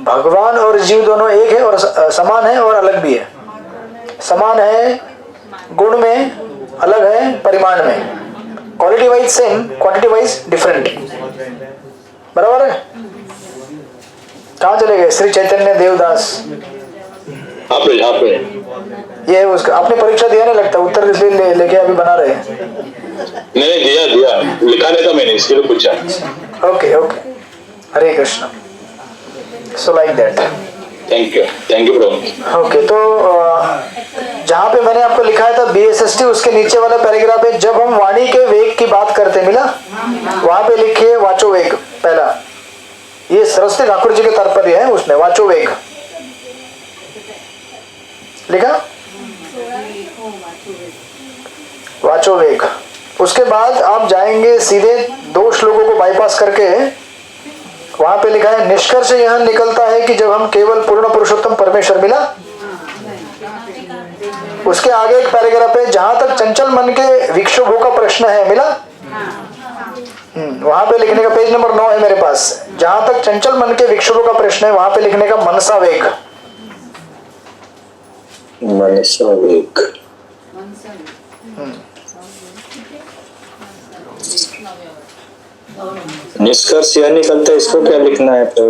A: भगवान और जीव दोनों एक है और समान है और अलग भी है। समान है गुण में, अलग है परिमाण में। Quality wise same, quantity wise different. बराबर है? कहाँ चले गए श्री चैतन्य देवदास?
F: आप पे
A: ये उसका आपने परीक्षा दिया नहीं लगता, उत्तर इसलिए लेके अभी बना रहे हैं।
F: नहीं दिया लिखा नहीं था मैंने, इसके लिए पूछा।
A: Okay okay, Hare Krishna. So like that.
F: Thank you Prabhu.
A: Okay, तो जहाँ पे मैंने आपको लिखा था BSST, उसके नीचे वाला पैराग्राफ है, जब हम वाणी के वेग की बात करते, मिला? वहां पे लिखिए वाचो वेग। पहला ये सरस्वती ठाकुर जी के तात्पर्य है, उसमें वाचो वेग लिखा, वाचो वेग। उसके बाद आप जाएंगे सीधे 2 श्लोकों को बाईपास करके, वहां पे लिखा है निष्कर्ष यह निकलता है कि जब हम केवल पूर्ण पुरुषोत्तम परमेश्वर, मिला? उसके आगे एक पैराग्राफ है, जहां तक चंचल मन के विक्षोभों का प्रश्न है, मिला? वहां पे लिखने का पेज नंबर 9 है मेरे पास। जहां तक चंचल मन के विक्षोभों का प्रश्न है, वहां पे लिखने का मनसा वेग।
F: मनसा वेग। निष्कर्ष यह निकलता है, इसको क्या लिखना है तो?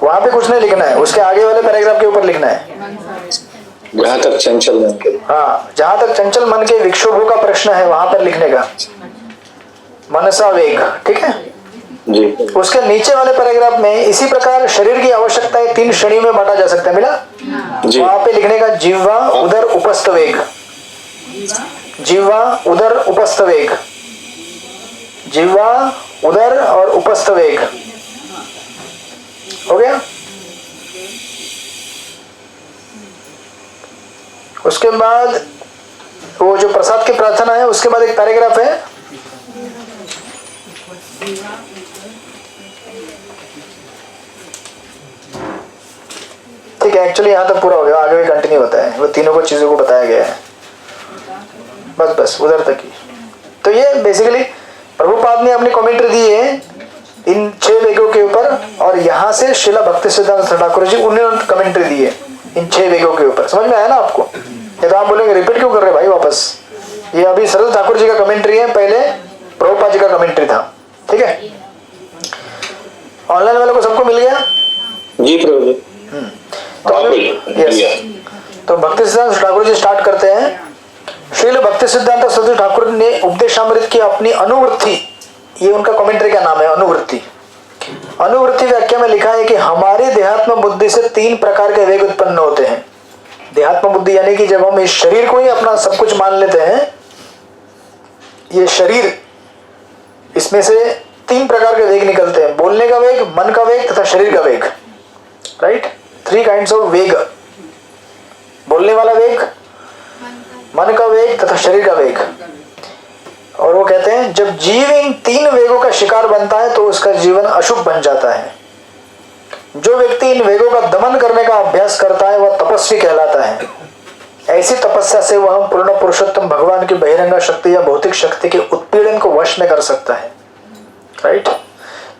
A: वहां पे कुछ नहीं लिखना है, उसके आगे वाले पैराग्राफ के ऊपर लिखना है।
F: जहाँ तक चंचल मन के,
A: हाँ, जहां तक चंचल मन के विक्षोभों का प्रश्न है, वहां पर लिखने का मनसा वेग। ठीक है
F: जी।
A: उसके नीचे वाले पैराग्राफ में इसी प्रकार शरीर की आवश्यकताएं 3 श्रेणी में बांटा जा सकता है, मिला? वहां पे लिखने का जिह्वा उदर उपस्थ वेग। जिह्वा उदर उपस्थ वेग, जिह्वा उदर और उपस्थ वेग। हो गया? उसके बाद वो जो प्रसाद की प्रार्थना है, उसके बाद एक पैराग्राफ है, ठीक है। एक्चुअली यहाँ तक पूरा हो गया, आगे भी कंटिन्यू होता है, वो तीनों को चीजों को बताया गया है, बस उधर तक ही। तो ये बेसिकली प्रभुपाद ने अपनी कमेंट्री दी है इन 6 वेगों के ऊपर, और यहाँ से श्रीला भक्ति सिद्धांत ठाकुर जी उन्होंने कमेंट्री दी है इन 6 वेगों के ऊपर। समझ में आया ना आपको? ये तो आप बोलेंगे रिपीट क्यों कर रहे भाई वापस? ये अभी सरल ठाकुर जी का कमेंट्री है, पहले प्रभुपाद जी का कमेंट्री था। ठीक है, ऑनलाइन वालों को सबको मिल गया?
F: जी प्रभु जी।
A: तो भक्ति सिद्धांत ठाकुर जी स्टार्ट करते हैं। श्रील भक्ति सिद्धांत सरस्वती ठाकुर ने उपदेशामृत की अपनी अनुवृत्ति, ये उनका कमेंट्री का नाम है, अनुवृत्ति। अनुवृत्ति व्याख्या में लिखा है कि हमारे देहात्म बुद्धि से 3 प्रकार के वेग उत्पन्न होते हैं। देहात्म बुद्धि यानी कि जब हम इस शरीर को ही अपना सब कुछ मान लेते हैं, ये शरीर, इसमें से 3 प्रकार के वेग निकलते हैं, बोलने का वेग, मन का वेग तथा शरीर का वेग। राइट। 3 काइंड्स ऑफ वेग, बोलने वाला वेग, मन का वेग तथा शरीर का वेग। और वो कहते हैं जब जीव इन 3 वेगों का शिकार बनता है तो उसका जीवन अशुभ बन जाता है। जो व्यक्ति इन वेगों का दमन करने का अभ्यास करता है वह तपस्वी कहलाता है। ऐसी तपस्या से वह पूर्ण पुरुषोत्तम भगवान की बहिरंगा शक्ति या भौतिक शक्ति के उत्पीड़न को वश में कर सकता है, राइट।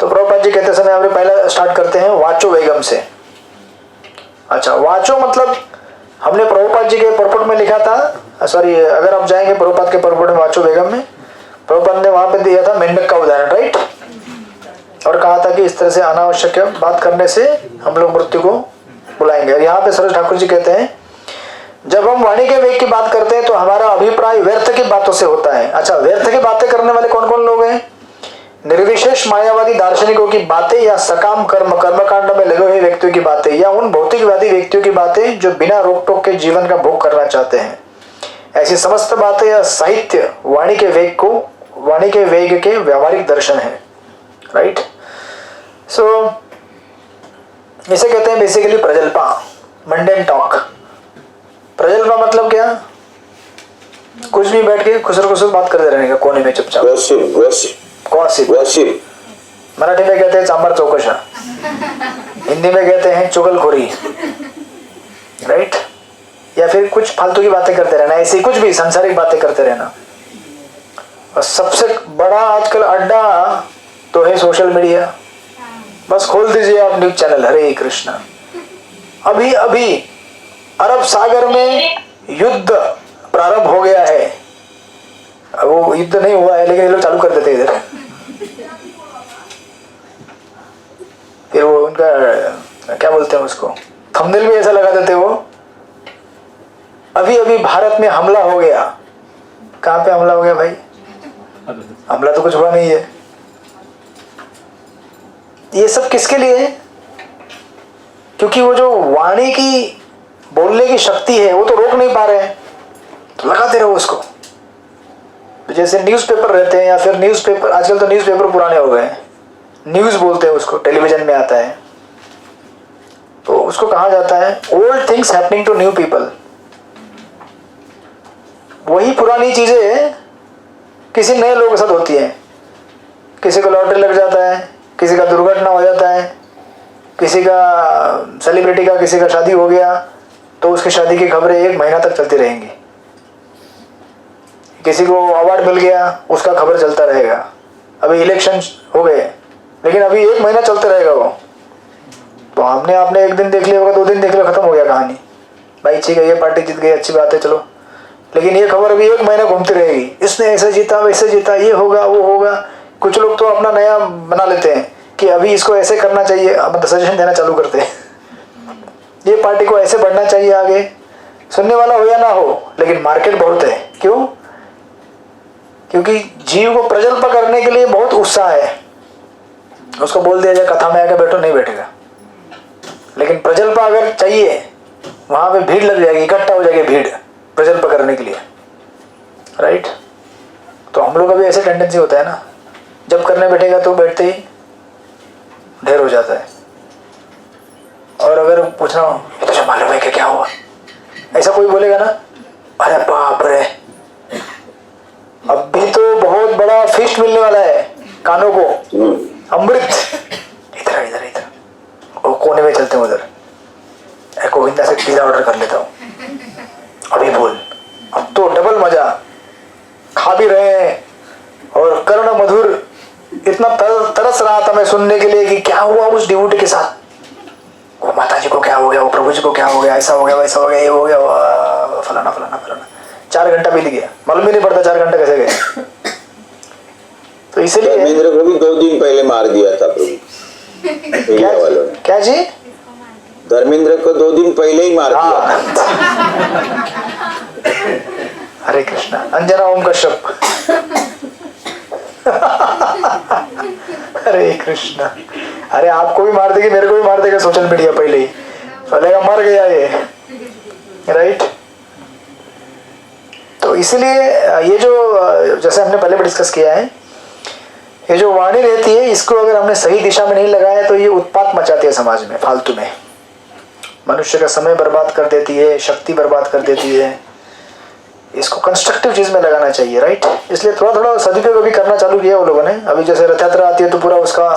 A: तो प्रभुपाद जी कहते समय हमने पहला स्टार्ट करते हैं वाचो वेगम से। अच्छा, वाचो मतलब हमने प्रभुपाद जी के परपट में लिखा था, सॉरी अगर आप जाएंगे प्रभुपाद के परपट में वाचो वेगम में, प्रभुपाद ने वहां पे दिया था मेंढक का उदाहरण, राइट। और कहा था कि इस तरह से अनावश्यक बात करने से हम लोग मृत्यु को बुलाएंगे। और यहाँ पे सरोज ठाकुर जी कहते हैं जब हम वाणी के वेग की बात करते हैं तो हमारा अभिप्राय व्यर्थ की बातों से होता है। अच्छा, व्यर्थ की बातें करने वाले कौन कौन लोग हैं? निर्विशेष मायावादी दार्शनिकों की बातें, या सकाम कर्मकांड में लगे हुए व्यक्तियों की बातें, या उन भौतिकवादी व्यक्तियों की बातें जो बिना रोक टोक के जीवन का भोग करना चाहते हैं। ऐसी समस्त बातें या साहित्य वाणी के वेग के व्यावहारिक दर्शन है, राइट। सो इसे कहते हैं basically prajalpa, mundane talk. Prajalpa मतलब क्या? कुछ भी बैठ के खुसर खुसर बात करते रहने का कोने में चुपचाप। गॉसिप, मराठी में कहते हैं चांबर चौकशा, हिंदी में कहते हैं चुगलखोरी, राइट। या फिर कुछ फालतू की बातें करते रहना, ऐसी कुछ भी सांसारिक बातें करते रहना। और सबसे बड़ा आजकल अड्डा तो है सोशल मीडिया। बस खोल दीजिए आप न्यूज चैनल, हरे कृष्णा। अभी अभी अरब सागर में युद्ध प्रारंभ हो गया है। वो युद्ध नहीं हुआ है लेकिन ये लोग चालू कर देते इधर। फिर वो उनका क्या बोलते हैं उसको, थंबनेल भी ऐसा लगा देते वो, अभी अभी भारत में हमला हो गया। कहाँ पे हमला हो गया भाई? हमला तो कुछ हुआ नहीं है। ये सब किसके लिए है? क्योंकि वो जो वाणी की बोलने की शक्ति है वो तो रोक नहीं पा रहे हैं, तो लगाते रहो उसको। तो जैसे न्यूज़पेपर रहते हैं, या फिर न्यूज़पेपर, आजकल तो न्यूज़पेपर पुराने हो गए हैं, न्यूज़ बोलते हैं उसको, टेलीविजन में आता है तो उसको कहा जाता है old things happening to new people. वही पुरानी चीजें किसी नए लोगों के साथ होती हैं। किसी को लॉटरी लग जाता है, किसी का दुर्घटना हो जाता है, किसी का सेलिब्रिटी का किसी का शादी हो गया तो उसकी शादी की खबरें 1 महीना तक चलती रहेंगी। किसी को अवार्ड मिल गया उसका खबर चलता रहेगा। अभी इलेक्शन हो गए लेकिन अभी 1 महीना चलते रहेगा वो। तो आपने 1 दिन देख लिया होगा, 2 दिन देख लिया, खत्म हो गया कहानी। भाई ठीक है, ये पार्टी जीत गई, अच्छी बात है, चलो। लेकिन ये खबर अभी 1 महीना घूमती रहेगी, इसने ऐसे जीता, वैसे जीता, ये होगा, वो होगा। कुछ लोग तो अपना नया बना लेते हैं कि अभी इसको ऐसे करना चाहिए, अब सजेशन देना चालू करते हैं, ये पार्टी को ऐसे बढ़ना चाहिए आगे। सुनने वाला हो या ना हो, लेकिन मार्केट बहुत है। क्यों? क्योंकि जीव को प्रजल्प करने के लिए बहुत उत्साह है। उसको बोल दिया जाए कथा में आके बैठो, नहीं बैठेगा। लेकिन प्रजल्प अगर चाहिए, वहां पे भीड़ लग जाएगी, इकट्ठा हो जाएगी भीड़ प्रजल्प करने के लिए, राइट। तो हम लोग अभी ऐसे टेंडेंसी होता है ना, जब करने बैठेगा तो बैठते ही ढेर हो जाता है। और अगर पूछना हो ये तुझे मालूम है कि क्या हुआ, ऐसा कोई बोलेगा ना, अरे बाप रे, अभी तो बहुत बड़ा फिस्ट मिलने वाला है कानों को, अमृत। इधर इधर इधर वो कोने में चलते हैं उधर, गोविंदा से पिज्जा ऑर्डर कर लेता हूँ, अभी बोल। अब तो डबल मजा, खा भी रहे हैं और करुण मधुर। इतना तरस रहा था मैं सुनने के लिए कि क्या हुआ उस डिवोटी के साथ, वो माता जी को क्या हो गया, वो प्रभु जी को क्या हो गया, ऐसा हो गया, वैसा हो गया, ये हो गया, फलाना फलाना फलाना। 4 घंटा बीत गया, मालूम ही नहीं पड़ता 4 घंटे कैसे गए। तो इसलिए
B: धर्मेंद्र को भी 2 दिन पहले मार दिया था प्रभु वालों ने।
A: क्या जी?
B: धर्मेंद्र को 2 दिन पहले ही मार दिया।
A: हरे कृष्णा। अंजना ओम कश्यप। हरे कृष्णा। अरे आपको भी मार देगी, मेरे को भी मार देगा सोशल मीडिया पहले ही, बोलेगा मर गया ये, राइट। तो इसलिए ये जो जैसे हमने पहले भी डिस्कस किया है, ये जो वाणी रहती है, इसको अगर हमने सही दिशा में नहीं लगाया तो ये उत्पात मचाती है समाज में फालतू में। मनुष्य का समय बर्बाद कर देती है, शक्ति बर्बाद कर देती है। इसको कंस्ट्रक्टिव चीज में लगाना चाहिए, राइट। इसलिए थोड़ा थोड़ा सदुपयोग भी करना चालू किया वो लोगों ने। अभी जैसे रथ यात्रा आती है तो पूरा उसका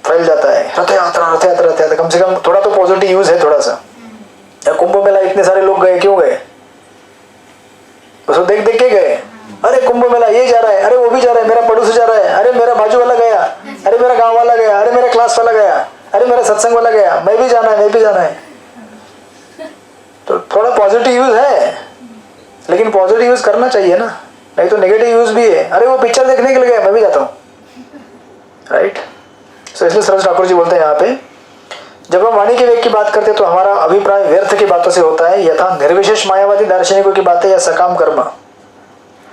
A: फैल जाता है, रथ यात्रा रथ यात्रा रथ यात्रा। कम से कम थोड़ा तो पॉजिटिव यूज है थोड़ा सा। या कुंभ मेला इतने सारे लोग गए, क्यों गए? उसको देख देख के गए। अरे कुंभ मेला ये जा रहा है, अरे वो भी जा रहा है, मेरा पड़ोसी जा रहा है, अरे मेरा बाजू वाला गया, अरे मेरा गांव वाला गया, अरे मेरा क्लास वाला गया, अरे मेरा सत्संग वाला गया, मैं भी जाना है, मैं भी जाना है। तो थोड़ा पॉजिटिव यूज है, लेकिन पॉजिटिव यूज करना चाहिए ना, नहीं तो नेगेटिव यूज भी है। अरे वो पिक्चर देखने के लिए गया, मैं भी जाता हूँ, राइट। सो इसलिए सरस ठाकुर जी बोलते हैं यहाँ पे, जब हम वाणी के वेग की बात करते हैं तो हमारा अभिप्राय व्यर्थ की बातों से होता है, यथा निर्विशेष मायावादी दार्शनिकों की बातें या सकाम कर्म,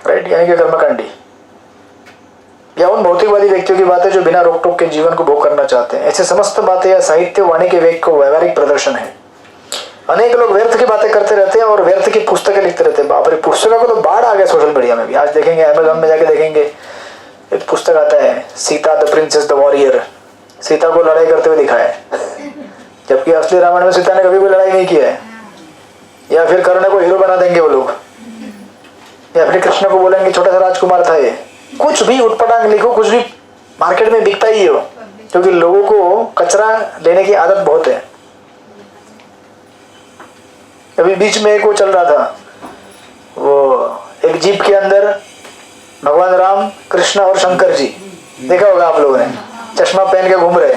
A: राइट, यानी कि कर्मकांडी, या उन भौतिकवादी व्यक्तियों की बातें जो बिना रोक टोक के जीवन को भोग करना चाहते हैं। ऐसे समस्त बातें या साहित्य वाणी के वेग को व्यवहारिक प्रदर्शन है। अनेक लोग व्यर्थ की बातें करते रहते हैं और व्यर्थ की पुस्तकें लिखते रहते हैं। बाप रे, पुस्तकों को तो बाढ़ आ गया सोशल मीडिया में भी। आज देखेंगे अमेजोन में जाके देखेंगे, एक पुस्तक आता है Sita the princess the warrior, Sita को लड़ाई करते हुए दिखाया है, जबकि असली रामायण में सीता ने कभी कोई लड़ाई नहीं किया है। या फिर कर्ण को हीरो बना देंगे वो लोग, या फिर कृष्ण को बोलेंगे छोटा सा राजकुमार था ये। कुछ भी उठपटांग लिखो, कुछ भी मार्केट में बिकता ही हो, क्योंकि लोगों को कचरा लेने की आदत बहुत है। अभी बीच में एक वो चल रहा था, वो एक जीप के अंदर भगवान राम, कृष्ण और शंकर जी, देखा होगा आप लोगों ने, चश्मा पहन के घूम रहे।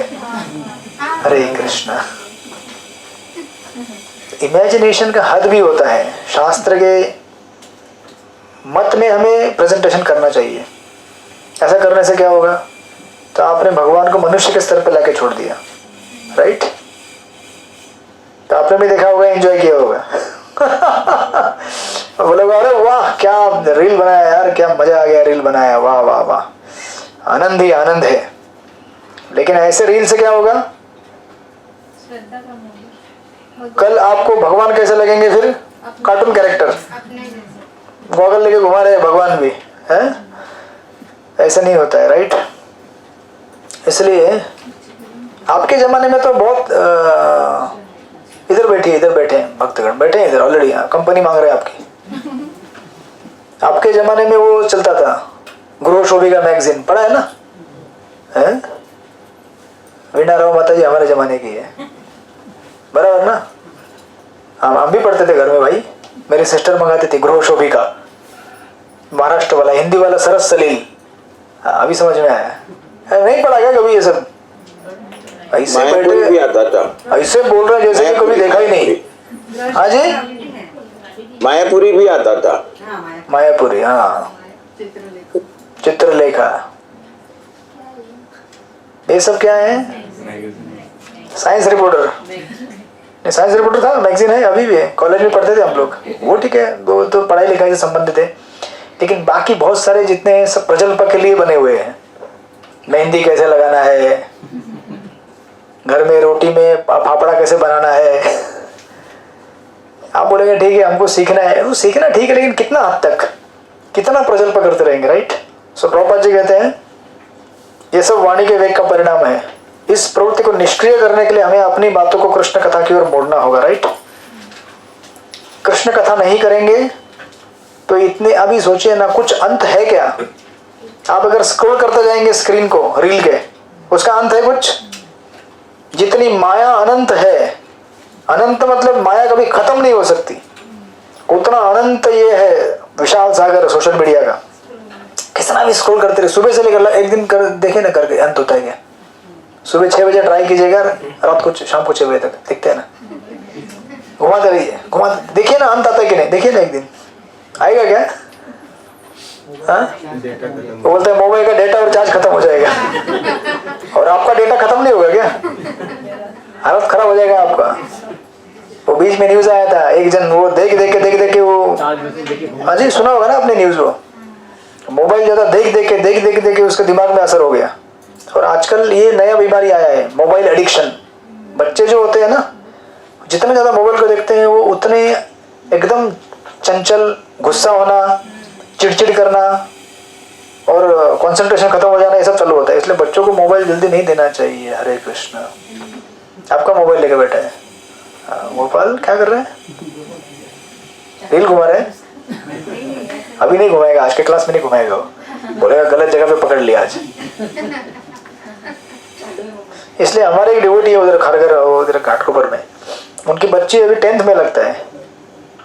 A: हरे कृष्णा। इमेजिनेशन का हद भी होता है। शास्त्र के मत में हमें प्रेजेंटेशन करना चाहिए। ऐसा करने से क्या होगा, तो आपने भगवान को मनुष्य के स्तर पर लाके छोड़ दिया, राइट। तो आपने भी देखा होगा, एंजॉय किया होगा। बोलोगे अरे वाह क्या रील बनाया यार, क्या मजा आ गया रील बनाया, वाह वाह वाह, आनंद ही आनंद है। लेकिन ऐसे रील से क्या होगा, कल आपको भगवान कैसे लगेंगे, फिर कार्टून कैरेक्टर, गॉगल लेके घुमा रहे भगवान भी है। ऐसा नहीं होता है, राइट। इसलिए आपके जमाने में तो बहुत इधर बैठे हैं भक्तगण, बैठे हैं इधर ऑलरेडी, कंपनी मांग रहे हैं आपकी। आपके जमाने में वो चलता था गृह शोभिका मैगजीन, पढ़ा है ना, है वीणा राव माता जी हमारे जमाने की है, बराबर ना। हम भी पढ़ते थे घर में भाई, मेरी सिस्टर मंगाती थी गृह शोभिका, महाराष्ट्र वाला, हिंदी वाला सरस सलील। अभी समझ में आया, नहीं पढ़ा क्या कभी ये सब? ऐसे बैठे
B: भी आता था,
A: ऐसे बोल रहे जैसे कि कभी देखा ही नहीं। हाँ जी,
B: मायापुरी भी आता था।
A: मायापुरी, हाँ, चित्रलेखा, ये सब क्या है? साइंस रिपोर्टर, साइंस रिपोर्टर था, मैगजीन है, अभी भी है, कॉलेज में पढ़ते थे हम लोग। वो ठीक है, वो तो पढ़ाई लिखाई से संबंधित है, लेकिन बाकी बहुत सारे जितने हैं सब प्रजल्प के लिए बने हुए हैं। मेहंदी कैसे लगाना है, घर में रोटी में फाफड़ा कैसे बनाना है। आप बोलेंगे ठीक है हमको सीखना है, वो सीखना ठीक है, लेकिन कितना हद तक, कितना प्रजल्प करते रहेंगे, राइट। सो प्रभुपाद जी कहते हैं ये सब वाणी के वेग का परिणाम है। इस प्रवृत्ति को निष्क्रिय करने के लिए हमें अपनी बातों को कृष्ण कथा की ओर मोड़ना होगा, राइट। कृष्ण कथा नहीं करेंगे तो इतने, अभी सोचिए ना, कुछ अंत है क्या? आप अगर स्क्रॉल करते जाएंगे स्क्रीन को, रील के, उसका अंत है कुछ? जितनी माया अनंत है, अनंत मतलब माया कभी खत्म नहीं हो सकती, उतना अनंत ये है विशाल सागर सोशल मीडिया का। कितना भी स्क्रॉल करते रहे, सुबह से लेकर एक दिन कर देखे ना, करके अंत होता है क्या? सुबह 6 बजे ट्राई कीजिएगा, रात को शाम को 6 बजे तक देखते हैं ना, घुमाते रहिए, घुमाते, देखिए ना अंत आता है कि नहीं, देखिए ना, एक दिन आएगा क्या? वो बोलते हैं मोबाइल का डेटा और चार्ज खत्म हो जाएगा, और आपका डेटा खत्म नहीं होगा क्या? हालत खराब हो जाएगा आपका। वो बीच में न्यूज आया था, एक जन वो देख देख के वो, हाँ जी सुना होगा ना आपने न्यूज, वो मोबाइल ज्यादा देख के उसके दिमाग में असर हो गया। और आजकल ये नया बीमारी आया है, मोबाइल एडिक्शन। बच्चे जो होते हैं ना, जितने ज्यादा मोबाइल को देखते हैं वो उतने एकदम चंचल, गुस्सा होना, चिड़चिड़ करना और कंसंट्रेशन खत्म हो जाना, ये सब चालू होता है। इसलिए बच्चों को मोबाइल जल्दी नहीं देना चाहिए। हरे कृष्ण। आपका मोबाइल लेके बैठा है, गोपाल क्या कर रहे हैं? रील घुमा रहे हैं? अभी नहीं घुमाएगा, आज के क्लास में नहीं घुमाएगा वो, बोलेगा गलत जगह पे पकड़ लिया आज। इसलिए हमारे एक डिवोटी है उधर खरगर, उधर घाटकोपर में, उनकी बच्ची अभी 10th में लगता है,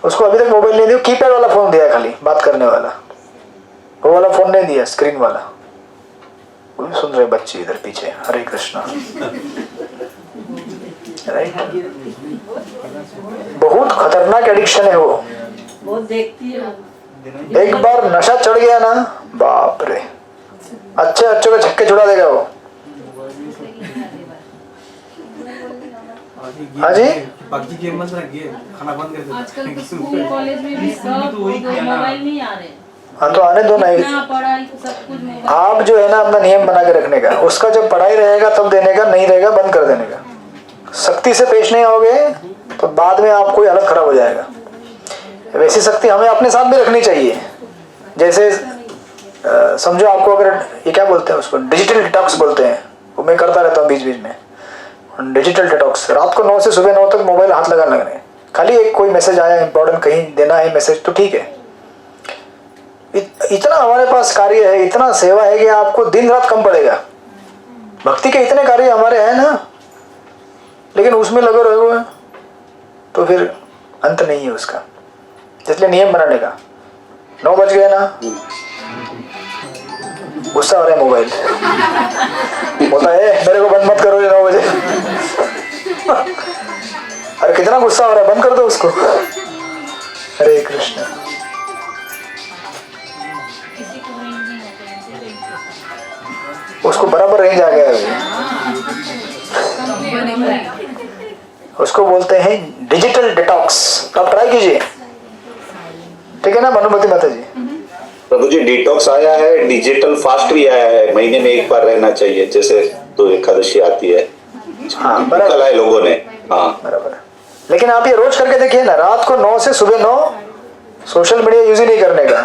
A: उसको अभी तक मोबाइल नहीं दिया, कीपैड वाला फोन दिया खाली बात करने वाला, वो वाला फोन नहीं दिया, स्क्रीन वाला। वो भी सुन रहे बच्चे इधर पीछे, हरे कृष्णा। राइट, बहुत खतरनाक एडिक्शन है वो।
C: बहुत देखती है।
A: एक बार नशा चढ़ गया ना, बाप रे, अच्छे अच्छों के छक्के छुड़ा देगा वो। हाँ जी,
J: बाकी गेम मत रखिए, खाना बंद कर दो।
G: आजकल तो स्कूल कॉलेज में भी सब मोबाइल नहीं आ रहे।
A: हाँ तो आने दो ना,
G: पढ़ाई सब कुछ मोबाइल।
A: आप जो है ना अपना नियम बना के रखने का, उसका जब पढ़ाई रहेगा तब देने का, नहीं रहेगा बंद कर देने का। सख्ती से पेश नहीं आओगे तो बाद में आपको हालत खराब हो जाएगा। वैसी सख्ती हमें अपने साथ में रखनी चाहिए। जैसे समझो आपको अगर ये क्या बोलते हैं उसको, डिजिटल डिटॉक्स बोलते हैं, वो मैं करता रहता हूँ बीच बीच में। डिजिटल डिटॉक्स, रात को 9 से सुबह 9 तक मोबाइल हाथ लगा लगने, खाली एक कोई मैसेज आया इंपॉर्टेंट, कहीं देना है मैसेज तो ठीक है। इतना हमारे पास कार्य है, इतना सेवा है कि आपको दिन रात कम पड़ेगा। भक्ति के इतने कार्य हमारे हैं ना, लेकिन उसमें लगे रहोगे तो फिर अंत नहीं है उसका। इसलिए नियम बनाने का, 9 बज गए ना, गुस्सा हो रहा है मोबाइल, बोलता है मेरे को बंद मत करो ये 9 बजे। अरे कितना गुस्सा हो रहा है, बंद कर दो उसको। हरे कृष्ण। उसको बराबर रेंज आ गया अभी। उसको बोलते हैं डिजिटल डिटॉक्स। आप ट्राई कीजिए, ठीक है ना मनुमति माता जी?
E: प्रभु जी, डिटॉक्स आया है, डिजिटल फास्ट भी आया है, महीने में एक बार रहना चाहिए, जैसे तो एकादशी आती है।
A: हाँ बराबर
E: है लोगों ने, हाँ
A: बराबर। लेकिन आप ये रोज करके देखिए ना, रात को 9 से सुबह 9 सोशल मीडिया यूज ही नहीं करने का।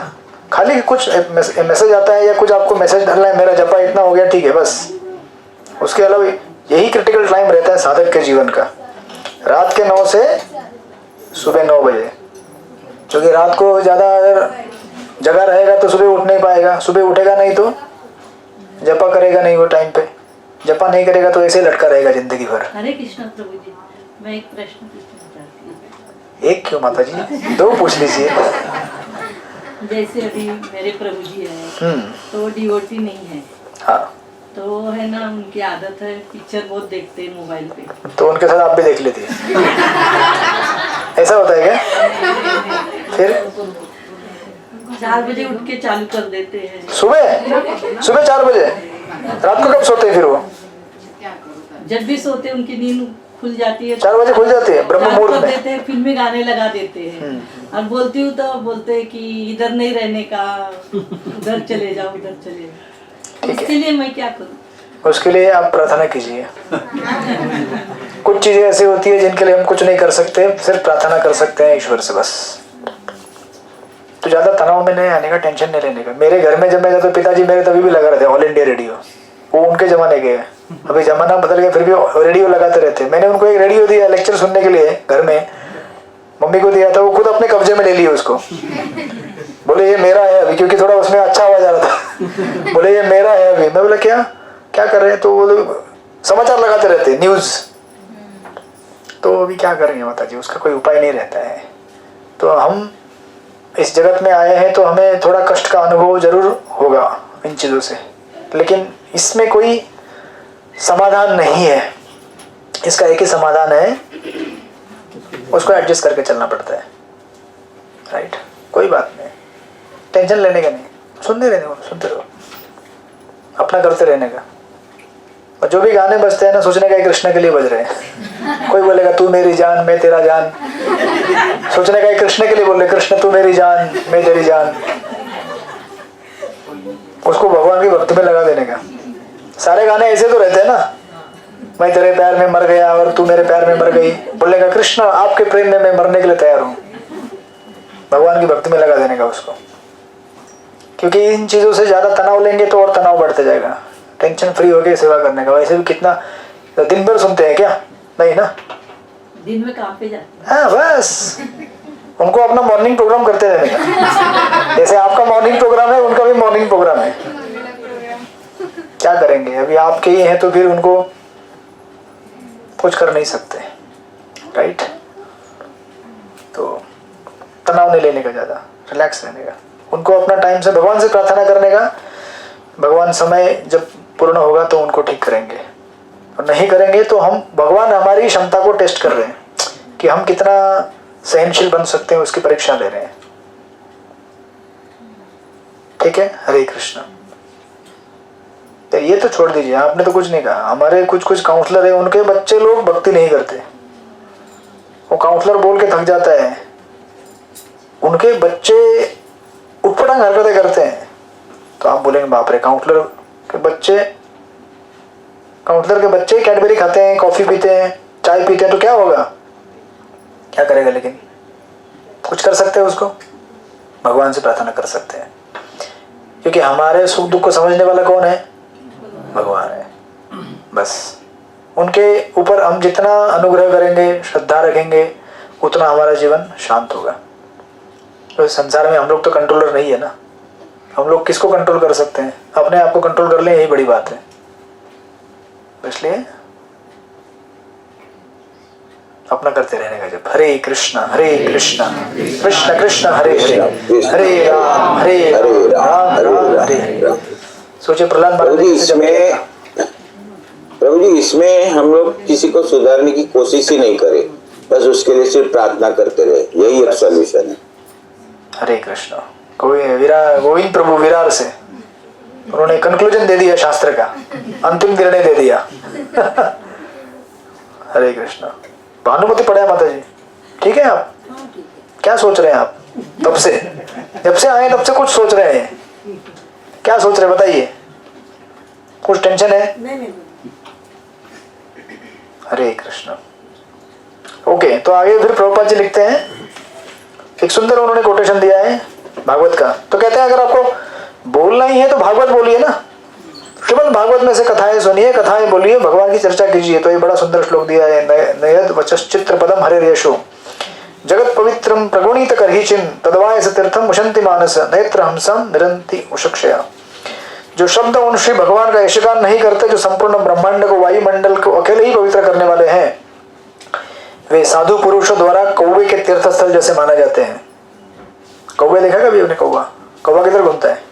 A: खाली कुछ मैसेज आता है या कुछ आपको मैसेज डालना है, मेरा जपा इतना हो गया, ठीक है बस। उसके अलावा यही क्रिटिकल टाइम रहता है साधक के जीवन का, रात के 9 से सुबह 9 बजे। क्योंकि रात को ज़्यादा अगर जगा रहेगा तो सुबह उठ नहीं पाएगा, सुबह उठेगा नहीं तो जपा करेगा नहीं वो टाइम पे, जपा नहीं करेगा तो ऐसे लटका रहेगा जिंदगी भर।
C: हरे कृष्ण प्रभु जी, मैं एक प्रश्न पूछना चाहती हूँ।
A: एक क्यों माता जी, 2 पूछ लीजिए।
C: जैसे अभी मेरे प्रभु जी हैं, तो वो डिवोटी नहीं है,
A: हाँ
C: तो है ना उनकी आदत है पिक्चर बहुत देखते हैं मोबाइल पे,
A: तो उनके साथ आप भी देख लेती है। ऐसा होता है क्या? फिर
C: 4 बजे उठ के चालू कर देते हैं।
A: सुबह 4 बजे? रात को कब सोते हैं फिर वो?
C: जब भी सोते उनकी नींद खुल जाती है,
A: 4 बजे खुल जाती है, ब्रह्म मुहूर्त में
C: देते हैं, फिल्मी गाने लगा देते हैं। और बोलती हूँ तो बोलते हैं कि इधर नहीं रहने का, उधर चले जाओ, उधर चले जाओ। इसके लिए मैं क्या करूँ?
A: उसके लिए आप प्रार्थना कीजिए। कुछ चीजें ऐसी होती है जिनके लिए हम कुछ नहीं कर सकते, सिर्फ प्रार्थना कर सकते हैं ईश्वर से बस। तो ज्यादा तनाव में नहीं आने का, टेंशन नहीं लेने का। मेरे घर में जब मैं जाता, पिताजी मेरे तभी भी लगा रहते ऑल इंडिया रेडियो, वो उनके जमाने के हैं। अभी जमाना बदल गया फिर भी रेडियो लगाते रहते। मैंने उनको एक रेडियो दिया लेक्चर सुनने के लिए, घर में मम्मी को दिया था, वो खुद अपने कब्जे में ले लिया उसको। बोले ये मेरा है अभी, क्योंकि थोड़ा उसमें अच्छा आवाज आ रहा था। बोले ये मेरा है अभी। मैं बोला क्या क्या कर रहे हैं? तो वो समाचार लगाते रहते, न्यूज। तो अभी क्या करेंगे माता जी, उसका कोई उपाय नहीं रहता है। तो हम इस जगत में आए हैं तो हमें थोड़ा कष्ट का अनुभव जरूर होगा इन चीज़ों से, लेकिन इसमें कोई समाधान नहीं है। इसका एक ही समाधान है, उसको एडजस्ट करके चलना पड़ता है। राइट, कोई बात नहीं, टेंशन लेने का नहीं, सुनते रहो, अपना करते रहने का। और जो भी गाने बजते हैं ना, सोचने का कृष्ण के लिए बज रहे हैं। कोई बोलेगा तू मेरी जान मैं तेरा जान, सोचने का कृष्ण के लिए बोल रहे, कृष्ण तू मेरी जान मैं तेरी जान। उसको भगवान की भक्ति में लगा देने का। सारे गाने ऐसे तो रहते हैं ना, मैं तेरे प्यार में मर गया और तू मेरे प्यार में मर गई। बोलने का कृष्ण आपके प्रेम में मैं मरने के लिए तैयार हूँ। भगवान की भक्ति में लगा देने का उसको, क्योंकि इन चीज़ों से ज़्यादा तनाव लेंगे तो और तनाव बढ़ते जाएगा। टेंशन फ्री होकर सेवा करने का। वैसे भी कितना दिन भर सुनते हैं क्या? नहीं ना,
C: दिन में काम पे जाते
A: हाँ बस उनको अपना मॉर्निंग प्रोग्राम करते रहने का। जैसे आपका मॉर्निंग प्रोग्राम है, उनका भी मॉर्निंग प्रोग्राम है। क्या करेंगे, अभी आपके ही हैं तो फिर उनको कुछ कर नहीं सकते, राइट। तो तनाव नहीं लेने का, ज़्यादा रिलैक्स रहने का, उनको अपना टाइम से भगवान से प्रार्थना करने का। भगवान समय जब पूर्ण होगा तो उनको ठीक करेंगे, और नहीं करेंगे तो हम, भगवान हमारी क्षमता को टेस्ट कर रहे हैं कि हम कितना सहनशील बन सकते हैं, उसकी परीक्षा ले रहे हैं। ठीक है, हरे कृष्ण। तो ये तो छोड़ दीजिए, आपने तो कुछ नहीं कहा। हमारे कुछ काउंसलर है, उनके बच्चे लोग भक्ति नहीं करते, वो काउंसलर बोल के थक जाता है, उनके बच्चे उटपटांग हरकतें करते हैं। तो आप बोलेंगे बाप रे, काउंसलर के बच्चे कैडबरी खाते हैं, कॉफी पीते हैं, चाय पीते हैं, तो क्या होगा, क्या करेगा? लेकिन कुछ कर सकते हैं उसको, भगवान से प्रार्थना कर सकते हैं, क्योंकि हमारे सुख दुख को समझने वाला कौन है? भगवान है। बस उनके ऊपर हम जितना अनुग्रह करेंगे, श्रद्धा रखेंगे, उतना हमारा जीवन शांत होगा। तो संसार में हम लोग तो कंट्रोलर नहीं है ना, हम लोग किसको कंट्रोल कर सकते हैं? अपने आप को कंट्रोल कर लें, यही बड़ी बात है। इसलिए अपना करते रहने का जब। हरे कृष्णा कृष्ण कृष्ण हरे हरे, हरे राम राम राम हरे हरे। सोचिए प्रहलाद
B: प्रभु जी, इसमें हम लोग किसी को सुधारने की कोशिश ही नहीं करें, बस उसके लिए सिर्फ प्रार्थना करते रहे, यही एक सॉल्यूशन है। हरे कृष्ण। गोविंद प्रभु विरार से उन्होंने कंक्लूजन दे दिया, शास्त्र का अंतिम निर्णय दे दिया। हरे कृष्ण। भानुमति पढ़े माता जी, ठीक है? आप क्या सोच रहे हैं? आप जब से आए तब से कुछ सोच रहे हैं, क्या सोच रहे हैं बताइए? कुछ टेंशन है?
C: नहीं।
A: हरे कृष्ण। ओके, तो आगे फिर प्रभुपाद जी लिखते हैं, एक सुंदर उन्होंने कोटेशन दिया है भागवत का। तो कहते हैं अगर आपको बोलना ही है तो भागवत बोलिए ना, श्रीमद् भागवत में से कथाएं सुनिए, कथाएं बोलिए, भगवान की चर्चा कीजिए। तो ये बड़ा सुंदर श्लोक दिया है, नयद वचश्चित्र पदम हरे यशो जगत पवित्रम प्रगुणित करहिचिन तदवायस तीर्थम उशंति मानस नेत्र हमसम निरंति उषक्षया। जो शब्द उन श्री भगवान का यशगान नहीं करते, जो संपूर्ण ब्रह्मांड को, वायुमंडल को अकेले ही पवित्र करने वाले हैं, वे साधु पुरुषों द्वारा कौवे के तीर्थस्थल जैसे माने जाते हैं। कौवे देखा कभी आपने? कौवा किधर घूमता है?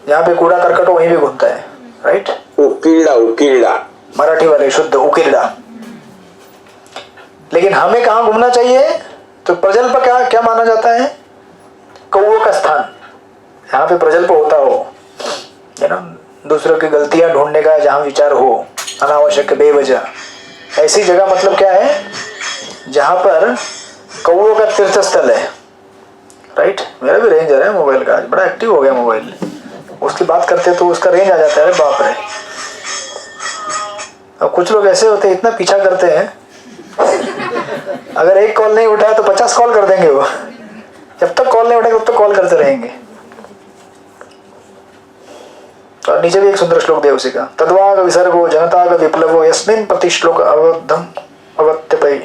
A: जहाँ पे कूड़ा करकट हो वहीं भी घूमता है, राइट? उकीड़ा, मराठी वाले शुद्ध उकीड़ा। लेकिन हमें कहाँ घूमना चाहिए? तो प्रजल्प क्या माना जाता है? कौवों का स्थान, यहाँ पे प्रजल्प होता हो, है ना, दूसरों की गलतियां ढूंढने का जहाँ विचार हो, अनावश्यक बेवजह, ऐसी जगह मतलब क्या है? जहाँ पर कौवों का तीर्थस्थल है, राइट? मेरा भी रेंज है मोबाइल का, आज बड़ा एक्टिव हो गया मोबाइल। उसकी बात करते तो उसका रेंज आ जाता है, बाप रे। अब कुछ लोग ऐसे होते हैं, इतना पीछा करते हैं, अगर एक कॉल नहीं उठाया तो 50 कॉल कर देंगे वो। जब तक कॉल नहीं उठाएंगे तब तक कॉल करते रहेंगे। और नीचे भी एक सुंदर श्लोक दिया उसी का, तद्वाग विसर्गो जनताग विप्लवो यस्मिन् प्रति श्लोक अवद्धम अवत्यपै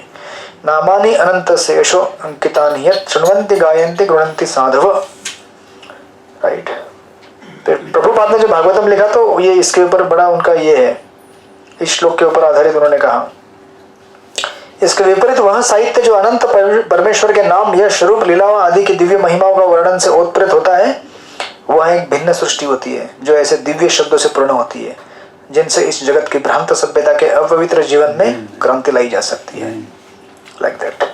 A: नामानि अनंतस्य यशो अंकितानि यत् शृण्वन्ति गायन्ति गृह्णन्ति साधव। राइट। प्रभुपाद ने जो भागवतम लिखा तो ये इसके ऊपर बड़ा उनका ये है, इस श्लोक के ऊपर आधारित उन्होंने कहा। इसके विपरीत वह साहित्य जो अनंत परमेश्वर के नाम, यश, रूप, लीलाओं आदि की दिव्य महिमाओं का वर्णन से ओतप्रोत होता है, वह एक भिन्न सृष्टि होती है जो ऐसे दिव्य शब्दों से पूर्ण होती है, जिनसे इस जगत की भ्रांत सभ्यता के अपवित्र जीवन में क्रांति लाई जा सकती है। Like that.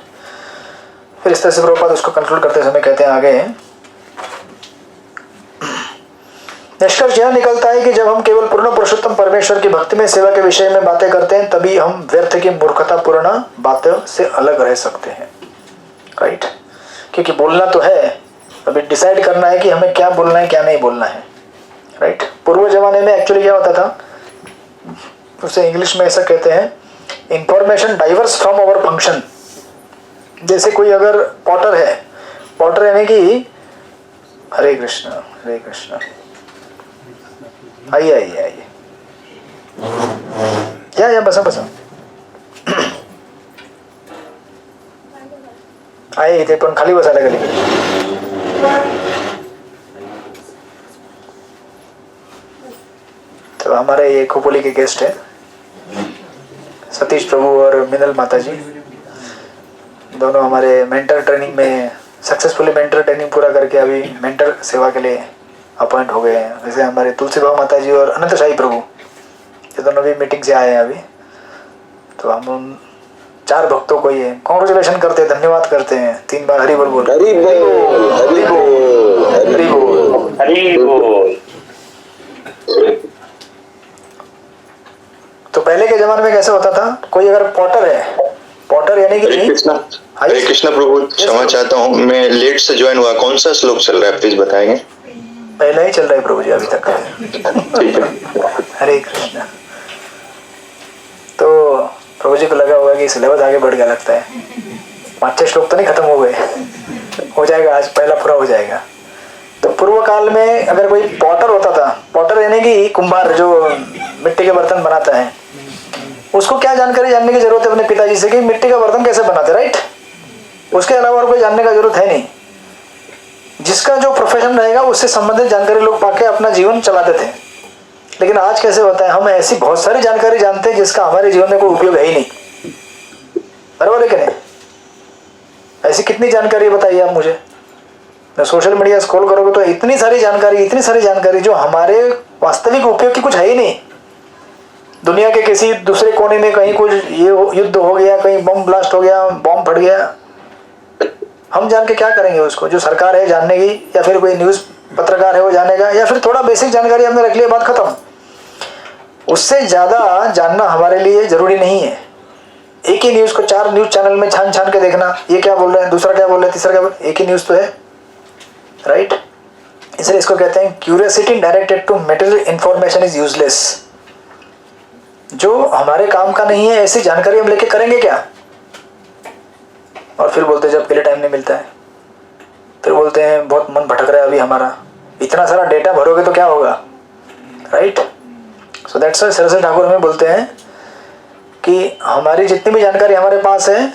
A: फिर इस तरह से प्रभुपाद उसको कंक्लूड करते समय कहते हैं आगे, निष्कर्ष यह निकलता है कि जब हम केवल पूर्ण पुरुषोत्तम परमेश्वर की भक्ति में सेवा के विषय में बातें करते हैं, तभी हम व्यर्थ की मूर्खतापूर्ण बातों से अलग रह सकते हैं। राइट। क्योंकि बोलना तो है, अभी डिसाइड करना है कि हमें क्या बोलना है क्या नहीं बोलना है। राइट। पूर्व जमाने में एक्चुअली क्या होता था, उसे इंग्लिश में ऐसा कहते हैं, information diverts from our function. जैसे कोई अगर पॉटर है, पॉटर यानी कि हरे कृष्ण हरे कृष्ण, आइए आइए आइए, या बसा बसा। आहे इथे पण खाली बसायला गेले. तो हमारे ये खोपोली के गेस्ट है सतीश प्रभु और मिनल माता जी. दोनों हमारे मेंटर ट्रेनिंग में सक्सेसफुली मेंटर ट्रेनिंग पूरा करके अभी मेंटर सेवा के लिए अपॉइंट हो गए हैं. जैसे हमारे तुलसी भाव माता जी और अनंत शाही प्रभु, ये दोनों भी मीटिंग से आए हैं अभी. तो हम उन 4 भक्तों को ये कॉन्ग्रेचुलेशन करते हैं, धन्यवाद करते हैं. 3 बार हरि बोल बोल.
B: हरि बोल, हरि बोल,
A: हरि बोल,
I: हरि बोल.
A: तो पहले के जमाने में कैसे होता था, कोई अगर पॉटर है, पॉटर यानी
K: हरे कृष्णा प्रभु, क्षमा चाहता हूँ मैं लेट से ज्वाइन हुआ. कौन सा श्लोक चल रहा है प्लीज बताएंगे?
A: पहला ही चल रहा है प्रभु जी अभी तक.
K: ठीक है.
A: हरे कृष्णा. तो प्रभु जी को लगा होगा कि सिलेबस आगे बढ़ गया लगता है. 5-6 श्लोक तो नहीं खत्म हो गए, हो जाएगा आज, पहला पूरा हो जाएगा. तो पूर्व काल में अगर कोई पॉटर होता था, पॉटर यानी कि कुंभार जो मिट्टी के बर्तन बनाता है, उसको क्या जानकारी जानने की जरूरत है अपने पिताजी से कि मिट्टी का बर्तन कैसे बनाते, राइट? उसके अलावा और कोई जानने का जरूरत है नहीं. जिसका जो प्रोफेशन रहेगा उससे संबंधित जानकारी लोग पाके अपना जीवन चलाते थे. लेकिन आज कैसे होता है, हम ऐसी बहुत सारी जानकारी जानते हैं जिसका हमारे जीवन में कोई उपयोग है ही नहीं. बराबर है कि नहीं? ऐसी कितनी जानकारी बताइए आप मुझे. सोशल मीडिया स्क्रॉल करोगे तो इतनी सारी जानकारी जो हमारे वास्तविक उपयोग की कुछ है ही नहीं. दुनिया के किसी दूसरे कोने में कहीं कुछ ये युद्ध हो गया, कहीं बम ब्लास्ट हो गया, बम फट गया, हम जान के क्या करेंगे उसको? जो सरकार है जानने की, या फिर कोई न्यूज़ पत्रकार है वो जानेगा, या फिर थोड़ा बेसिक जानकारी हमने रख लिया, बात खत्म. उससे ज़्यादा जानना हमारे लिए ज़रूरी नहीं है. एक ही न्यूज़ को 4 न्यूज़ चैनल में छान के देखना, ये क्या बोल रहे हैं, दूसरा क्या बोल रहे हैं, तीसरा क्या बोल रहे हैं, एक ही न्यूज़ तो है, राइट? इसलिए इसको कहते हैं curiosity directed to material information is useless. जो हमारे काम का नहीं है ऐसी जानकारी हम लेके करेंगे क्या? और फिर बोलते हैं जब के लिए टाइम नहीं मिलता है. फिर बोलते हैं बहुत मन भटक रहा है अभी हमारा. इतना सारा डेटा भरोगे तो क्या होगा, right? So that's why Saraswati Thakur हमें बोलते हैं कि हमारी जितनी भी जानकारी हमारे पास है